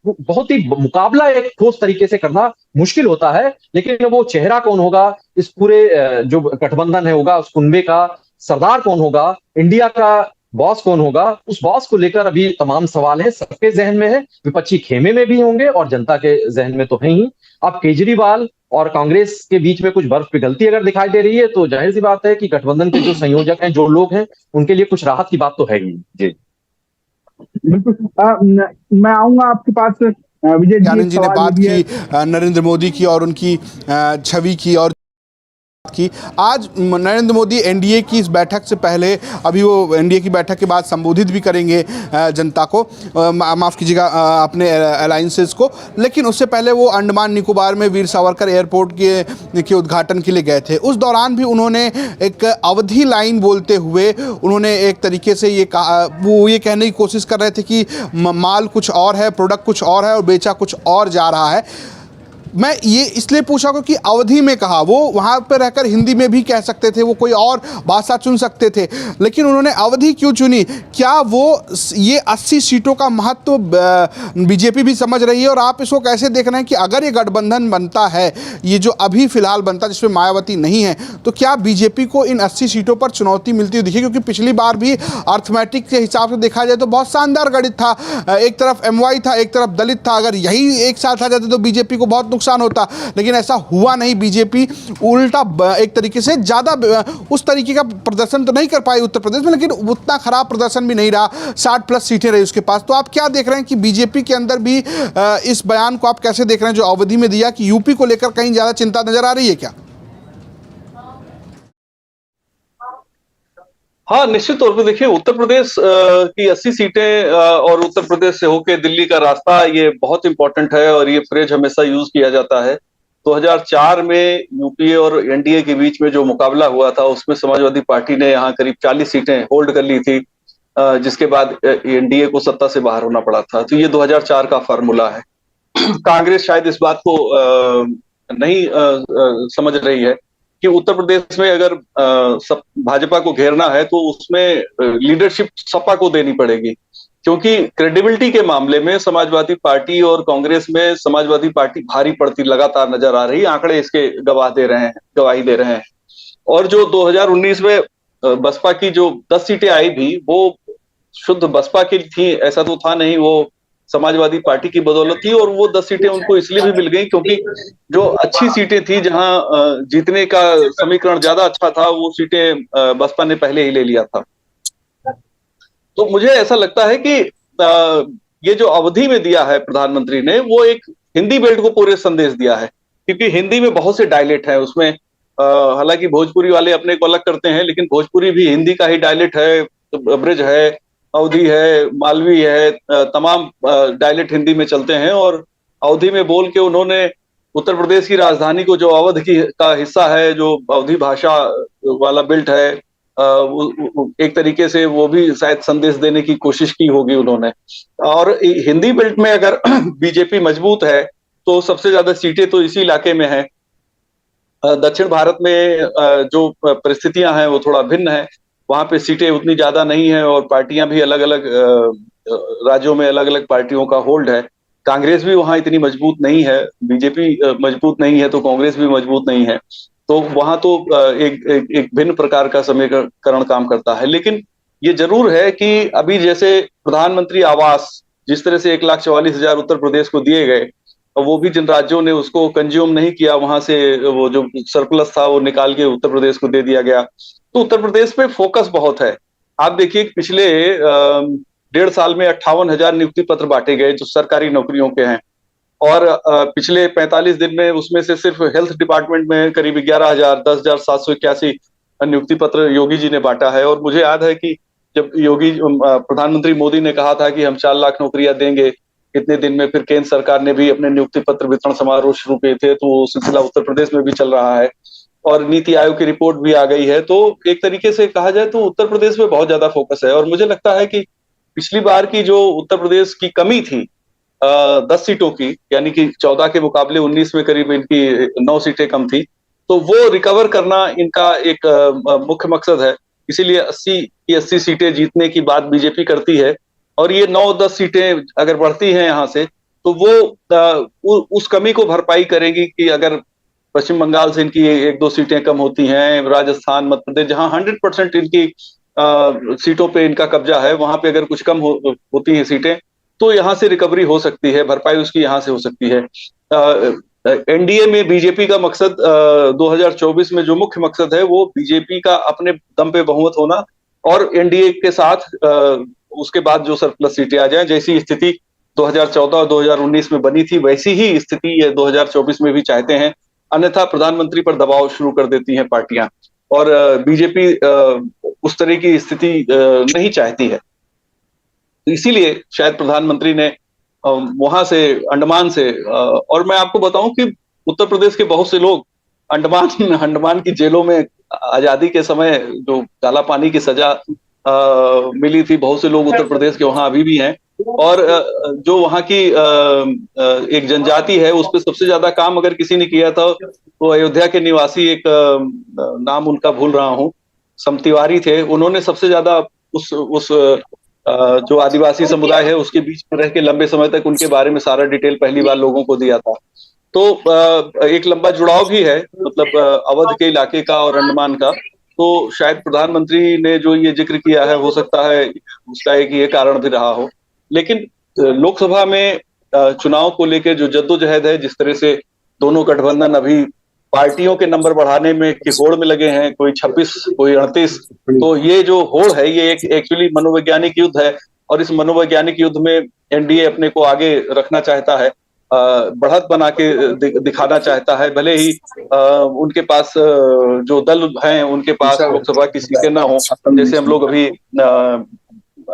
बहुत ही मुकाबला एक ठोस तरीके से करना मुश्किल होता है। लेकिन वो चेहरा कौन होगा, इस पूरे जो गठबंधन है होगा, उस कुनबे का सरदार कौन होगा, इंडिया का बॉस कौन होगा, उस बॉस को लेकर अभी तमाम सवाल है, सबके जहन में है, विपक्षी खेमे में भी होंगे और जनता के जहन में तो है ही। अब केजरीवाल और कांग्रेस के बीच में कुछ बर्फ पिघलती अगर दिखाई दे रही है, तो जाहिर सी बात है कि गठबंधन के जो संयोजक हैं, जो लोग हैं, उनके लिए कुछ राहत की बात तो है ही। जी बिल्कुल। मैं आऊंगा आपके पास विजय जी ने बात की नरेंद्र मोदी की और उनकी छवि की और की। आज नरेंद्र मोदी एनडीए की इस बैठक से पहले, अभी वो एनडीए की बैठक के बाद संबोधित भी करेंगे जनता को, माफ़ कीजिएगा अपने अलायंसेस को, लेकिन उससे पहले वो अंडमान निकोबार में वीर सावरकर एयरपोर्ट के उद्घाटन के लिए गए थे। उस दौरान भी उन्होंने एक अवधि लाइन बोलते हुए उन्होंने एक तरीके से ये कहा, वो ये कहने की कोशिश कर रहे थे कि माल कुछ और है, प्रोडक्ट कुछ और है और बेचा कुछ और जा रहा है। मैं ये इसलिए पूछा क्योंकि अवधि में कहा, वो वहाँ पर रहकर हिंदी में भी कह सकते थे, वो कोई और भाषा चुन सकते थे, लेकिन उन्होंने अवधि क्यों चुनी? क्या वो ये 80 सीटों का महत्व बीजेपी भी समझ रही है? और आप इसको कैसे देख रहे हैं कि अगर ये गठबंधन बनता है, ये जो अभी फिलहाल बनता है जिसमें मायावती नहीं है, तो क्या बीजेपी को इन 80 सीटों पर चुनौती मिलती हुई दिखी? क्योंकि पिछली बार भी अर्थमेटिक के हिसाब से देखा जाए तो बहुत शानदार गणित था, एक तरफ एमवाई था, एक तरफ दलित था, अगर यही एक साथ आ जाते तो बीजेपी को बहुत नुकसान होता, लेकिन ऐसा हुआ नहीं। बीजेपी उल्टा एक तरीके से ज़्यादा उस तरीके का प्रदर्शन तो नहीं कर पाई उत्तर प्रदेश में, लेकिन उतना खराब प्रदर्शन भी नहीं रहा, 60+ सीटें रही उसके पास। तो आप क्या देख रहे हैं कि बीजेपी के अंदर भी इस बयान को आप कैसे देख रहे हैं जो अवधि में दिया, कि यूपी को लेकर कहीं ज़्यादा चिंता नजर आ रही है क्या? हाँ, निश्चित तौर पे देखिए, उत्तर प्रदेश की 80 सीटें और उत्तर प्रदेश से होके दिल्ली का रास्ता, ये बहुत इंपॉर्टेंट है और ये फ्रेज हमेशा यूज किया जाता है। 2004 में यूपीए और एनडीए के बीच में जो मुकाबला हुआ था, उसमें समाजवादी पार्टी ने यहाँ करीब 40 सीटें होल्ड कर ली थी, जिसके बाद एनडीए को सत्ता से बाहर होना पड़ा था। तो ये 2004 का फार्मूला है। कांग्रेस शायद इस बात को नहीं समझ रही है कि उत्तर प्रदेश में अगर भाजपा को घेरना है तो उसमें लीडरशिप सपा को देनी पड़ेगी, क्योंकि क्रेडिबिलिटी के मामले में समाजवादी पार्टी और कांग्रेस में समाजवादी पार्टी भारी पड़ती लगातार नजर आ रही, आंकड़े इसके गवाही दे रहे हैं। और जो 2019 में बसपा की जो 10 सीटें आई भी, वो शुद्ध बसपा की थी ऐसा तो था नहीं, वो समाजवादी पार्टी की बदौलत थी। और वो 10 सीटें उनको इसलिए भी मिल गई क्योंकि जो अच्छी सीटें थी, जहां जीतने का समीकरण ज्यादा अच्छा था, वो सीटें बसपा ने पहले ही ले लिया था। तो मुझे ऐसा लगता है कि ये जो अवधि में दिया है प्रधानमंत्री ने, वो एक हिंदी बेल्ट को पूरे संदेश दिया है, क्योंकि हिंदी में बहुत से डायलेक्ट है उसमें। हालांकि भोजपुरी वाले अपने को अलग करते हैं, लेकिन भोजपुरी भी हिंदी का ही डायलेक्ट है, ब्रिज है, अवधी है, मालवी है, तमाम डायलेक्ट हिंदी में चलते हैं। और अवधी में बोल के उन्होंने उत्तर प्रदेश की राजधानी को, जो अवध का हिस्सा है, जो अवधी भाषा वाला बेल्ट है, एक तरीके से वो भी शायद संदेश देने की कोशिश की होगी उन्होंने। और हिंदी बेल्ट में अगर बीजेपी मजबूत है तो सबसे ज्यादा सीटें तो इसी इलाके में है। दक्षिण भारत में जो परिस्थितियां हैं वो थोड़ा भिन्न है, वहां पे सीटें उतनी ज्यादा नहीं है और पार्टियां भी अलग अलग राज्यों में अलग अलग पार्टियों का होल्ड है। कांग्रेस भी वहां इतनी मजबूत नहीं है, बीजेपी मजबूत नहीं है तो कांग्रेस भी मजबूत नहीं है, तो वहां तो एक भिन्न प्रकार का समीकरण काम करता है। लेकिन ये जरूर है कि अभी जैसे प्रधानमंत्री आवास जिस तरह से 1,44,000 उत्तर प्रदेश को दिए गए, वो भी जिन राज्यों ने उसको कंज्यूम नहीं किया, वहां से वो जो सरप्लस था वो निकाल के उत्तर प्रदेश को दे दिया गया। तो उत्तर प्रदेश पे फोकस बहुत है। आप देखिए पिछले 1.5 साल में 58,000 नियुक्ति पत्र बांटे गए जो सरकारी नौकरियों के हैं, और पिछले 45 दिन में उसमें से सिर्फ हेल्थ डिपार्टमेंट में करीब 11,000 10,781 नियुक्ति पत्र योगी जी ने बांटा है। और मुझे याद है कि जब प्रधानमंत्री मोदी ने कहा था कि हम 4 लाख नौकरियां देंगे इतने दिन में, फिर केंद्र सरकार ने भी अपने नियुक्ति पत्र वितरण समारोह शुरू किए थे, तो वो सिलसिला उत्तर प्रदेश में भी चल रहा है और नीति आयोग की रिपोर्ट भी आ गई है। तो एक तरीके से कहा जाए तो उत्तर प्रदेश में बहुत ज्यादा फोकस है। और मुझे लगता है कि पिछली बार की जो उत्तर प्रदेश की कमी थी 10 सीटों की, यानी कि 14 के मुकाबले 19 में करीब इनकी 9 सीटें कम थी, तो वो रिकवर करना इनका एक मुख्य मकसद है। इसीलिए 80 की 80 सीटें जीतने की बात बीजेपी करती है, और ये 9-10 सीटें अगर बढ़ती हैं यहाँ से तो वो उस कमी को भरपाई करेगी कि अगर पश्चिम बंगाल से इनकी 1-2 सीटें कम होती हैं, राजस्थान, मध्य प्रदेश, जहां 100% इनकी सीटों पे इनका कब्जा है, वहां पे अगर कुछ कम होती हैं सीटें, तो यहाँ से रिकवरी हो सकती है, भरपाई उसकी यहाँ से हो सकती है। एनडीए में बीजेपी का मकसद 2024 में जो मुख्य मकसद है वो बीजेपी का अपने दम पे बहुमत होना, और एनडीए के साथ उसके बाद जो सरप्लस सीटें आ जाएं, जैसी स्थिति 2014 और 2019 में बनी थी वैसी ही स्थिति ये 2024 में भी चाहते हैं। अन्यथा प्रधानमंत्री पर दबाव शुरू कर देती हैं पार्टियां, और बीजेपी उस तरह की स्थिति नहीं चाहती है। इसीलिए शायद प्रधानमंत्री ने वहां से, अंडमान से, और मैं आपको बताऊं कि उत्तर प्रदेश के बहुत से लोग अंडमान की जेलों में आजादी के समय जो काला पानी की सजा मिली थी, बहुत से लोग उत्तर प्रदेश के वहां अभी भी हैं, और जो वहाँ की एक जनजाति है उस पर सबसे ज्यादा काम अगर किसी ने किया था तो अयोध्या के निवासी एक नाम उनका भूल रहा हूँ, समतिवारी थे। उन्होंने सबसे ज्यादा उस जो आदिवासी समुदाय है उसके बीच में रह के लंबे समय तक उनके बारे में सारा डिटेल पहली बार लोगों को दिया था। तो एक लंबा जुड़ाव भी है, मतलब अवध के इलाके का और अंडमान का। तो शायद प्रधानमंत्री ने जो ये जिक्र किया है, हो सकता है उसका एक ये कारण भी रहा हो। लेकिन लोकसभा में चुनाव को लेकर जो जद्दोजहद है, जिस तरह से दोनों गठबंधन अभी पार्टियों के नंबर बढ़ाने में की होड़ में लगे हैं, कोई 26 कोई 38, तो ये जो होड़ है ये एक एक्चुअली मनोवैज्ञानिक युद्ध है। और इस मनोवैज्ञानिक युद्ध में एनडीए अपने को आगे रखना चाहता है, बढ़त बना के दिखाना चाहता है। भले ही उनके पास जो दल हैं उनके पास लोकसभा की सीटें ना हो, जैसे हम लोग अभी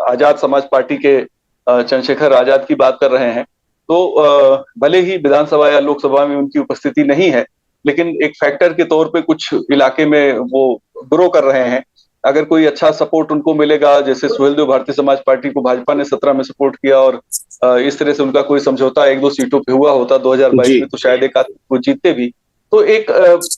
आजाद समाज पार्टी के चंद्रशेखर आजाद की बात कर रहे हैं। तो भले ही विधानसभा या लोकसभा में उनकी उपस्थिति नहीं है, लेकिन एक फैक्टर के तौर पे कुछ इलाके में वो ग्रो कर रहे हैं। अगर कोई अच्छा सपोर्ट उनको मिलेगा, जैसे सुहेलदेव भारतीय समाज पार्टी को भाजपा ने 17 में सपोर्ट किया और इस तरह से उनका कोई समझौता 1-2 सीटों पे हुआ होता 2022 में, तो शायद एक आध वो जीतते भी। तो एक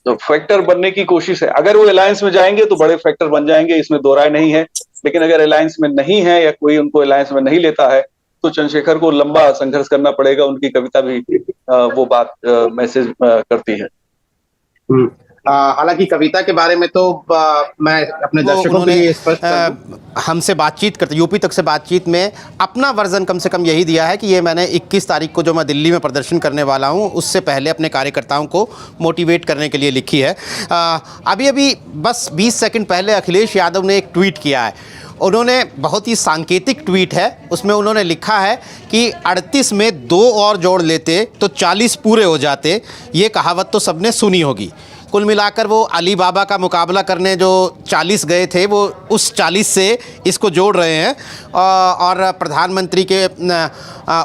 फैक्टर बनने की कोशिश है। अगर वो अलायंस में जाएंगे तो बड़े फैक्टर बन जाएंगे, इसमें दो राय नहीं है। लेकिन अगर अलायंस में नहीं है या कोई उनको अलायंस में नहीं लेता है तो चंद्रशेखर को लंबा संघर्ष करना पड़ेगा। उनकी कविता भी वो बात मैसेज करती है। हालांकि कविता के बारे में तो मैं अपने दर्शकों के लिए स्पष्ट हमसे बातचीत करते, यूपी तक से बातचीत में अपना वर्जन कम से कम यही दिया है कि ये मैंने 21 तारीख को जो मैं दिल्ली में प्रदर्शन करने वाला हूँ उससे पहले अपने कार्यकर्ताओं को मोटिवेट करने के लिए लिखी है। अभी अभी बस 20 सेकंड पहले अखिलेश यादव ने एक ट्वीट किया है। उन्होंने बहुत ही सांकेतिक ट्वीट है, उसमें उन्होंने लिखा है कि 38 में 2 और जोड़ लेते तो 40 पूरे हो जाते। ये कहावत तो सबने सुनी होगी। कुल मिलाकर वो अली बाबा का मुकाबला करने जो 40 गए थे वो उस 40 से इसको जोड़ रहे हैं। और प्रधानमंत्री के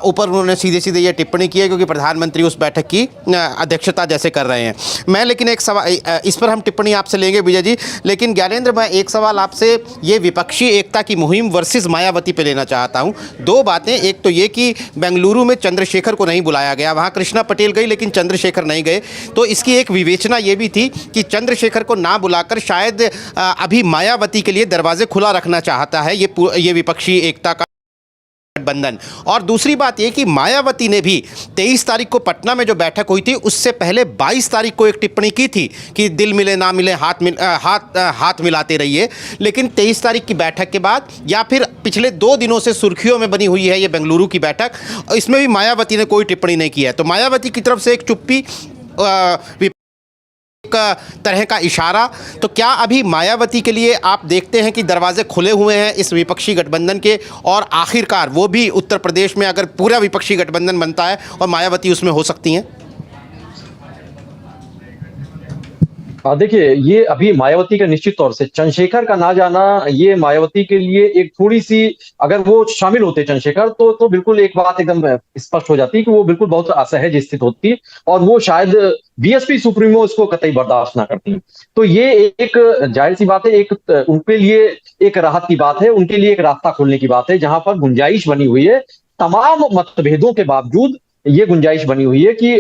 ऊपर उन्होंने सीधे सीधे ये टिप्पणी की है क्योंकि प्रधानमंत्री उस बैठक की अध्यक्षता जैसे कर रहे हैं। मैं लेकिन एक सवाल इस पर हम टिप्पणी आपसे लेंगे विजय जी, लेकिन ज्ञानेंद्र मैं एक सवाल आपसे ये विपक्षी एकता की मुहिम वर्सेस मायावती पे लेना चाहता हूँ। 2 बातें, एक तो ये कि बेंगलुरु में चंद्रशेखर को नहीं बुलाया गया, वहाँ कृष्णा पटेल गई लेकिन चंद्रशेखर नहीं गए, तो इसकी एक विवेचना ये भी थी कि चंद्रशेखर को ना बुलाकर शायद अभी मायावती के लिए दरवाजे खुला रखना चाहता है ये विपक्षी एकता का गठबंधन। और दूसरी बात ये कि मायावती ने भी 23 तारीख को पटना में जो बैठक हुई थी उससे पहले 22 तारीख को एक टिप्पणी की थी कि दिल मिले ना मिले हाथ मिलाते रहिए। लेकिन 23 तारीख की बैठक के बाद या फिर पिछले 2 दिनों से सुर्खियों में बनी हुई है ये बेंगलुरु की बैठक, इसमें भी मायावती ने कोई टिप्पणी नहीं की है। तो मायावती की तरफ से एक चुप्पी तरह का इशारा। तो क्या अभी मायावती के लिए आप देखते हैं कि दरवाजे खुले हुए हैं इस विपक्षी गठबंधन के, और आखिरकार वो भी उत्तर प्रदेश में अगर पूरा विपक्षी गठबंधन बनता है और मायावती उसमें हो सकती हैं? देखिए, ये अभी मायावती का निश्चित तौर से चंद्रशेखर का ना जाना ये मायावती के लिए एक थोड़ी सी, अगर वो शामिल होते चंद्रशेखर तो बिल्कुल एक बात एकदम स्पष्ट हो जाती कि वो बिल्कुल बहुत असहज स्थित होती और वो शायद बीएसपी सुप्रीमो इसको कतई बर्दाश्त ना करती। तो ये एक जाहिर सी बात है, एक उनके लिए एक राहत की बात है, उनके लिए एक रास्ता खोलने की बात है जहां पर गुंजाइश बनी हुई है। तमाम मतभेदों के बावजूद ये गुंजाइश बनी हुई है कि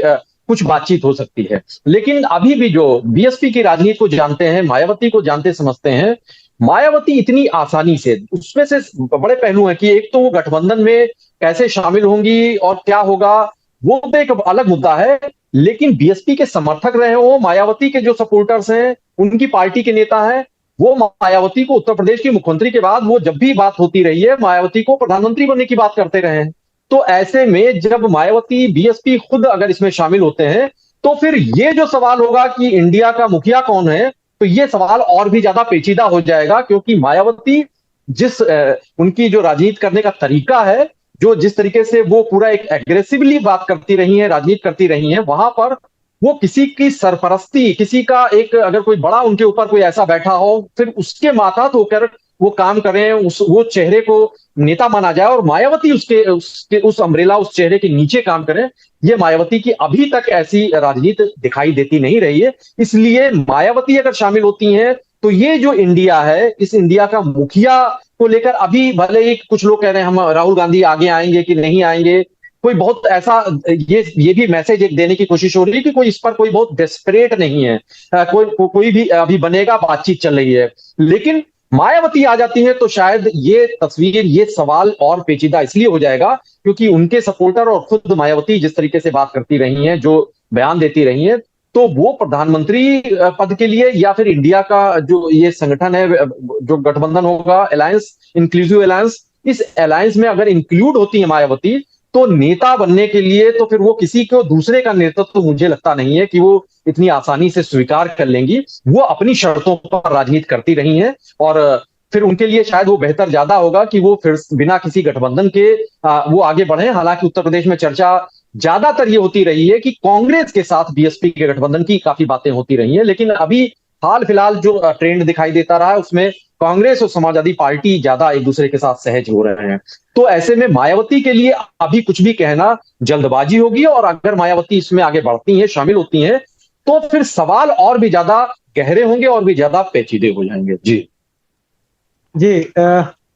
कुछ बातचीत हो सकती है। लेकिन अभी भी जो बीएसपी की राजनीति को जानते हैं, मायावती को जानते समझते हैं, मायावती इतनी आसानी से, उसमें से बड़े पहलू हैं कि एक तो वो गठबंधन में कैसे शामिल होंगी और क्या होगा वो तो एक अलग मुद्दा है, लेकिन बीएसपी के समर्थक रहे हो, मायावती के जो सपोर्टर्स हैं, उनकी पार्टी के नेता हैं, वो मायावती को उत्तर प्रदेश की मुख्यमंत्री के बाद वो जब भी बात होती रही है मायावती को प्रधानमंत्री बनने की बात करते रहे हैं। तो ऐसे में जब मायावती बीएसपी खुद अगर इसमें शामिल होते हैं तो फिर ये जो सवाल होगा कि इंडिया का मुखिया कौन है, तो ये सवाल और भी ज्यादा पेचीदा हो जाएगा, क्योंकि मायावती जिस उनकी जो राजनीति करने का तरीका है, जो जिस तरीके से वो पूरा एक एग्रेसिवली बात करती रही है, राजनीति करती रही है, वहां पर वो किसी की सरपरस्ती, किसी का एक अगर कोई बड़ा उनके ऊपर कोई ऐसा बैठा हो फिर उसके मातहत होकर वो काम करें, वो चेहरे को नेता माना जाए और मायावती उसके उस अम्ब्रेला, उस चेहरे के नीचे काम करें, ये मायावती की अभी तक ऐसी राजनीति दिखाई देती नहीं रही है। इसलिए मायावती अगर शामिल होती हैं तो ये जो इंडिया है, इस इंडिया का मुखिया को लेकर अभी भले ही कुछ लोग कह रहे हैं हम राहुल गांधी आगे आएंगे कि नहीं आएंगे, कोई बहुत ऐसा ये भी मैसेज एक देने की कोशिश हो रही है कि कोई इस पर कोई बहुत डेस्परेट नहीं है, कोई भी अभी बनेगा, बातचीत चल रही है। लेकिन मायावती आ जाती है तो शायद ये तस्वीर, ये सवाल और पेचीदा इसलिए हो जाएगा क्योंकि उनके सपोर्टर और खुद मायावती जिस तरीके से बात करती रही हैं, जो बयान देती रही हैं, तो वो प्रधानमंत्री पद के लिए या फिर इंडिया का जो ये संगठन है, जो गठबंधन होगा, अलायंस, इंक्लूसिव अलायंस, इस अलायंस में अगर इंक्लूड होती है मायावती, तो नेता बनने के लिए तो फिर वो किसी को दूसरे का नेतृत्व तो मुझे लगता नहीं है कि वो इतनी आसानी से स्वीकार कर लेंगी। वो अपनी शर्तों पर राजनीति करती रही हैं और फिर उनके लिए शायद वो बेहतर ज्यादा होगा कि वो फिर बिना किसी गठबंधन के वो आगे बढ़े। हालांकि उत्तर प्रदेश में चर्चा ज्यादातर ये होती रही है कि कांग्रेस के साथ बीएसपी के गठबंधन की काफी बातें होती रही हैं, लेकिन अभी हाल फिलहाल जो ट्रेंड दिखाई देता रहा है उसमें कांग्रेस और समाजवादी पार्टी ज्यादा एक दूसरे के साथ सहज हो रहे हैं। तो ऐसे में मायावती के लिए अभी कुछ भी कहना जल्दबाजी होगी, और अगर मायावती इसमें आगे बढ़ती हैं, शामिल होती हैं, तो फिर सवाल और भी ज्यादा गहरे होंगे और भी ज्यादा पेचीदे हो जाएंगे। जी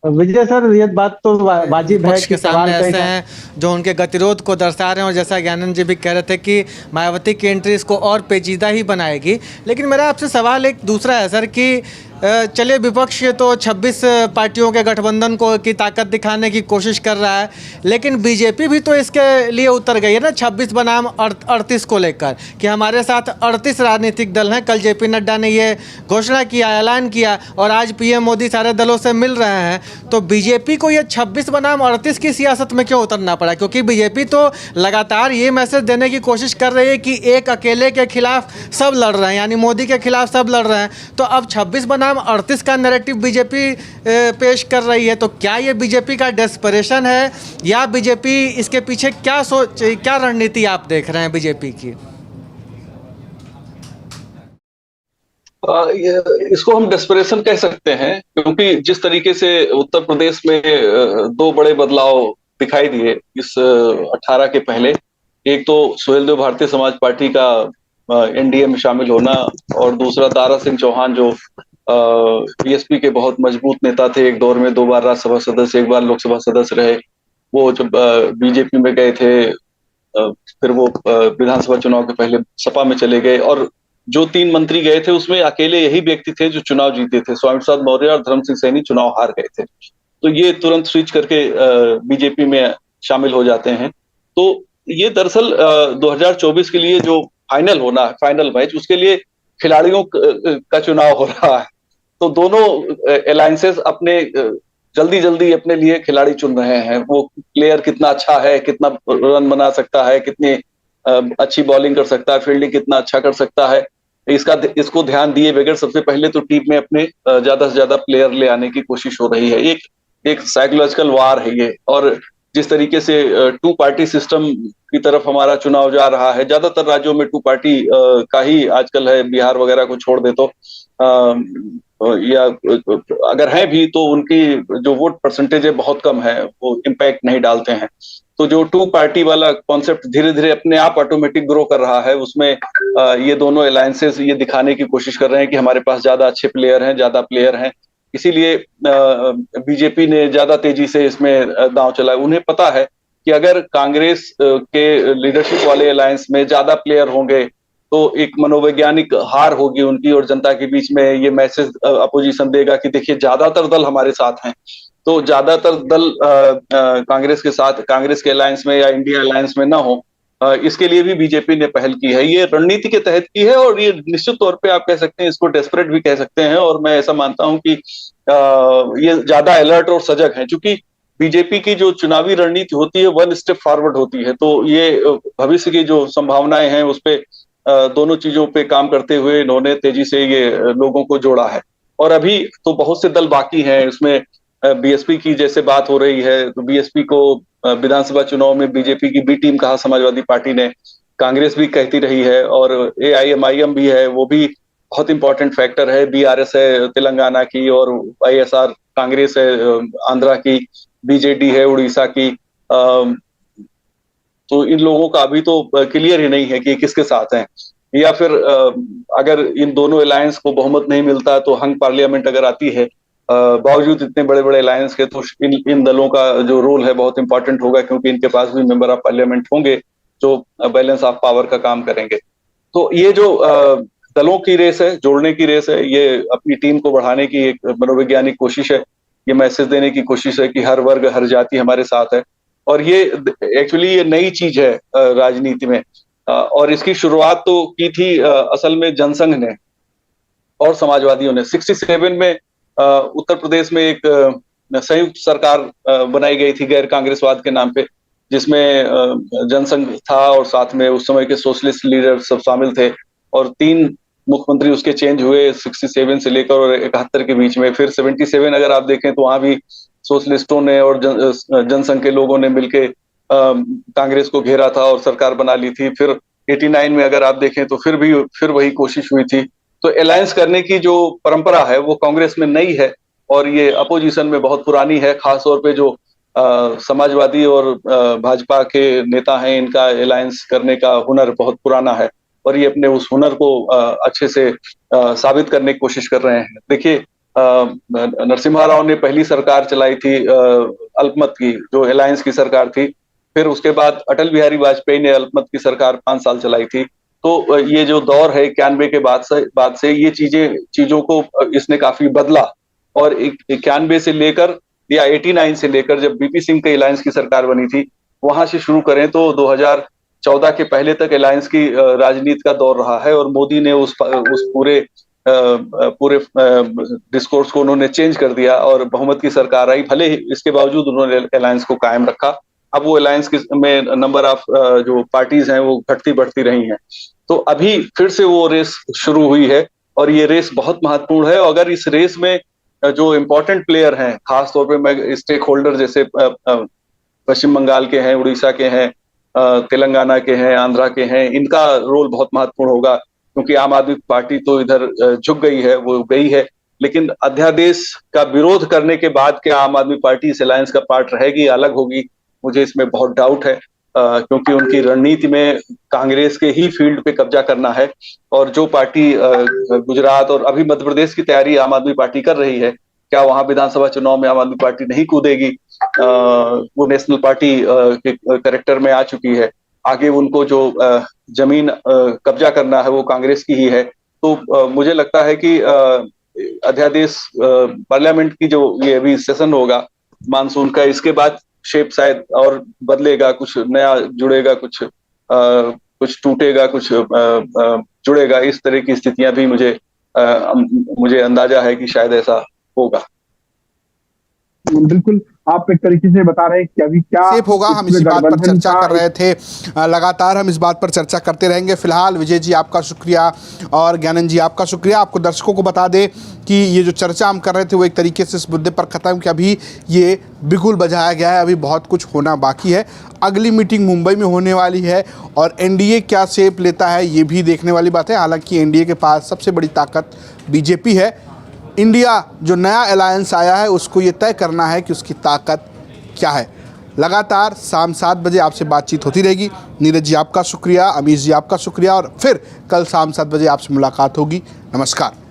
विजय सर, ये बात तो वाजिब है पक्ष कि के सामने सवाल ऐसे हैं जो उनके गतिरोध को दर्शा रहे हैं, और जैसा ज्ञानंद जी भी कह रहे थे कि मायावती की एंट्री इसको और पेचीदा ही बनाएगी। लेकिन मेरा आपसे सवाल एक दूसरा है सर कि चलिए विपक्ष तो 26 पार्टियों के गठबंधन को की ताकत दिखाने की कोशिश कर रहा है, लेकिन बीजेपी भी तो इसके लिए उतर गई है ना 26 बनाम 38 को लेकर, कि हमारे साथ 38 राजनीतिक दल हैं। कल जेपी नड्डा ने ये घोषणा किया, ऐलान किया, और आज पीएम मोदी सारे दलों से मिल रहे हैं। तो बीजेपी को ये 26 बनाम 38 की सियासत में क्यों उतरना पड़ा? क्योंकि बीजेपी तो लगातार ये मैसेज देने की कोशिश कर रही है कि एक अकेले के खिलाफ सब लड़ रहे हैं, यानी मोदी के खिलाफ सब लड़ रहे हैं। तो अब 26 बनाम 38 का नैरेटिव बीजेपी पेश कर रही है। तो क्या ये बीजेपी का डेस्परेशन है, या बीजेपी इसके पीछे क्या रणनीति आप देख रहे हैं बीजेपी की? इसको हम डेस्परेशन कह सकते हैं, क्योंकि जिस तरीके से उत्तर प्रदेश में दो बड़े बदलाव दिखाई दिए इस 18 के पहले। एक तो सुहेलदेव भारतीय समाज पार्टी का एनडीए में शामिल होना, और दूसरा दारा सिंह चौहान जो बीएसपी के बहुत मजबूत नेता थे, एक दौर में 2 बार राज्यसभा सदस्य, 1 बार लोकसभा सदस्य रहे। वो जब बीजेपी में गए थे, फिर वो विधानसभा चुनाव के पहले सपा में चले गए, और जो 3 मंत्री गए थे उसमें अकेले यही व्यक्ति थे जो चुनाव जीते थे। स्वामी प्रसाद मौर्य और धर्म सिंह सैनी चुनाव हार गए थे, तो ये तुरंत स्विच करके बीजेपी में शामिल हो जाते हैं। तो ये दरअसल 2024 के लिए जो फाइनल होना है, फाइनल मैच, उसके लिए खिलाड़ियों का चुनाव हो रहा है। तो दोनों अलायंसेस अपने जल्दी जल्दी अपने लिए खिलाड़ी चुन रहे हैं। वो प्लेयर कितना अच्छा है, कितना रन बना सकता है, कितनी अच्छी बॉलिंग कर सकता है, फील्डिंग कितना अच्छा कर सकता है, इसको ध्यान दिए बगैर सबसे पहले तो टीम में अपने ज्यादा से ज्यादा प्लेयर ले आने की कोशिश हो रही है। एक साइकोलॉजिकल वार है ये। और जिस तरीके से 2 पार्टी सिस्टम की तरफ हमारा चुनाव जा रहा है, ज्यादातर राज्यों में 2 पार्टी का ही आजकल है, बिहार वगैरह को छोड़ दे तो, या अगर है भी तो उनकी जो वोट परसेंटेज है बहुत कम है, वो इम्पैक्ट नहीं डालते हैं। तो जो 2 पार्टी वाला कॉन्सेप्ट धीरे धीरे अपने आप ऑटोमेटिक ग्रो कर रहा है, उसमें ये दोनों अलायंसेस ये दिखाने की कोशिश कर रहे हैं कि हमारे पास ज्यादा अच्छे प्लेयर हैं, ज्यादा प्लेयर हैं। इसीलिए बीजेपी ने ज्यादा तेजी से इसमें दांव चलाया। उन्हें पता है कि अगर कांग्रेस के लीडरशिप वाले अलायंस में ज्यादा प्लेयर होंगे तो एक मनोवैज्ञानिक हार होगी उनकी, और जनता के बीच में ये मैसेज अपोजिशन देगा कि देखिए ज्यादातर दल हमारे साथ हैं। तो ज्यादातर दल कांग्रेस के साथ, कांग्रेस के अलायंस में या इंडिया अलायंस में ना हो, इसके लिए भी बीजेपी ने पहल की है। ये रणनीति के तहत की है, और ये निश्चित तौर पे आप कह सकते हैं, इसको डेस्परेट भी कह सकते हैं। और मैं ऐसा मानता हूं कि ये ज्यादा अलर्ट और सजग है, क्योंकि बीजेपी की जो चुनावी रणनीति होती है 1 स्टेप फॉरवर्ड होती है। तो ये भविष्य की जो संभावनाएं हैं उस पे दोनों चीजों पे काम करते हुए इन्होंने तेजी से ये लोगों को जोड़ा है। और अभी तो बहुत से दल बाकी हैं, इसमें बीएसपी की जैसे बात हो रही है, तो बीएसपी को विधानसभा चुनाव में बीजेपी की बी टीम कहा समाजवादी पार्टी ने, कांग्रेस भी कहती रही है, और AIMIM भी है, वो भी बहुत इंपॉर्टेंट फैक्टर है। BRS है तेलंगाना की, और ISR कांग्रेस है आंध्रा की, BJD है उड़ीसा की। तो इन लोगों का अभी तो क्लियर ही नहीं है कि किसके साथ हैं, या फिर अगर इन दोनों अलायंस को बहुमत नहीं मिलता तो हंग पार्लियामेंट अगर आती है बावजूद इतने बड़े बड़े अलायंस के, तो इन दलों का जो रोल है बहुत इंपॉर्टेंट होगा, क्योंकि इनके पास भी मेंबर ऑफ पार्लियामेंट होंगे जो बैलेंस ऑफ पावर का काम करेंगे। तो ये जो दलों की रेस है, जोड़ने की रेस है, ये अपनी टीम को बढ़ाने की एक मनोवैज्ञानिक कोशिश है, ये मैसेज देने की कोशिश है कि हर वर्ग हर जाति हमारे साथ है। और ये एक्चुअली ये नई चीज है राजनीति में, और इसकी शुरुआत तो की थी असल में जनसंघ ने और समाजवादियों ने। 67 में उत्तर प्रदेश में एक संयुक्त सरकार बनाई गई थी गैर कांग्रेसवाद के नाम पे, जिसमें जनसंघ था और साथ में उस समय के सोशलिस्ट लीडर सब शामिल थे, और 3 मुख्यमंत्री उसके चेंज हुए 67 से लेकर और 71 के बीच में। फिर 77 अगर आप देखें तो वहां भी सोशलिस्टों ने और जनसंघ के लोगों ने मिलके कांग्रेस को घेरा था और सरकार बना ली थी। फिर 89 में अगर आप देखें तो फिर वही कोशिश हुई थी। तो अलायंस करने की जो परंपरा है वो कांग्रेस में नई है, और ये अपोजिशन में बहुत पुरानी है। खासतौर पे जो समाजवादी और भाजपा के नेता हैं, इनका अलायंस करने का हुनर बहुत पुराना है, और ये अपने उस हुनर को अच्छे से साबित करने की कोशिश कर रहे हैं। देखिए, नरसिम्हा राव ने पहली सरकार चलाई थी अल्पमत की, जो अलायंस की सरकार थी। फिर उसके बाद अटल बिहारी वाजपेयी ने अल्पमत की सरकार 5 साल चलाई थी। तो ये जो दौर है 91 के बाद से ये चीजों को इसने काफी बदला, और 91 से लेकर या 89 से लेकर जब बीपी सिंह के अलायंस की सरकार बनी थी, वहां से शुरू करें तो 2014 के पहले तक अलायंस की राजनीति का दौर रहा है, और मोदी ने उस पूरे डिस्कोर्स को उन्होंने चेंज कर दिया और बहुमत की सरकार आई। भले ही इसके बावजूद उन्होंने अलायंस को कायम रखा। अब वो अलायंस में नंबर ऑफ जो पार्टीज हैं वो घटती बढ़ती रही हैं। तो अभी फिर से वो रेस शुरू हुई है, और ये रेस बहुत महत्वपूर्ण है। अगर इस रेस में जो इम्पोर्टेंट प्लेयर हैं, खास तौर पे मैं स्टेक होल्डर जैसे पश्चिम बंगाल के हैं, उड़ीसा के हैं, तेलंगाना के हैं, आंध्रा के हैं, इनका रोल बहुत महत्वपूर्ण होगा, क्योंकि आम आदमी पार्टी तो इधर झुक गई है, वो गई है, लेकिन अध्यादेश का विरोध करने के बाद क्या आम आदमी पार्टी इस अलायंस का पार्ट रहेगी, अलग होगी, मुझे इसमें बहुत डाउट है, क्योंकि उनकी रणनीति में कांग्रेस के ही फील्ड पे कब्जा करना है। और जो पार्टी गुजरात और अभी मध्य प्रदेश की तैयारी आम आदमी पार्टी कर रही है, क्या वहां विधानसभा चुनाव में आम आदमी पार्टी नहीं कूदेगी? वो नेशनल पार्टी के कैरेक्टर में आ चुकी है। आगे उनको जो जमीन कब्जा करना है वो कांग्रेस की ही है। तो मुझे लगता है कि अध्यादेश पार्लियामेंट की जो ये अभी सेशन होगा मानसून का, इसके बाद शेप शायद और बदलेगा, कुछ नया जुड़ेगा, कुछ टूटेगा, कुछ जुड़ेगा। इस तरह की स्थितियां भी मुझे अंदाजा है कि शायद ऐसा होगा। बिल्कुल, आप एक तरीके से बता रहे हैं कि अभी क्या शेप होगा। हम इसी बात पर चर्चा कर रहे थे, लगातार हम इस बात पर चर्चा करते रहेंगे। फिलहाल विजय जी आपका शुक्रिया और ज्ञानंद जी आपका शुक्रिया। आपको दर्शकों को बता दें कि ये जो चर्चा हम कर रहे थे वो एक तरीके से इस मुद्दे पर ख़त्म, कि अभी ये बिगुल बजाया गया है, अभी बहुत कुछ होना बाकी है। अगली मीटिंग मुंबई में होने वाली है, और एनडीए क्या शेप लेता है ये भी देखने वाली बात है। हालांकि एनडीए के पास सबसे बड़ी ताकत बीजेपी है। इंडिया जो नया अलायंस आया है उसको ये तय करना है कि उसकी ताकत क्या है। लगातार शाम 7 बजे आपसे बातचीत होती रहेगी। नीरज जी आपका शुक्रिया, अमीश जी आपका शुक्रिया, और फिर कल शाम 7 बजे आपसे मुलाकात होगी। नमस्कार।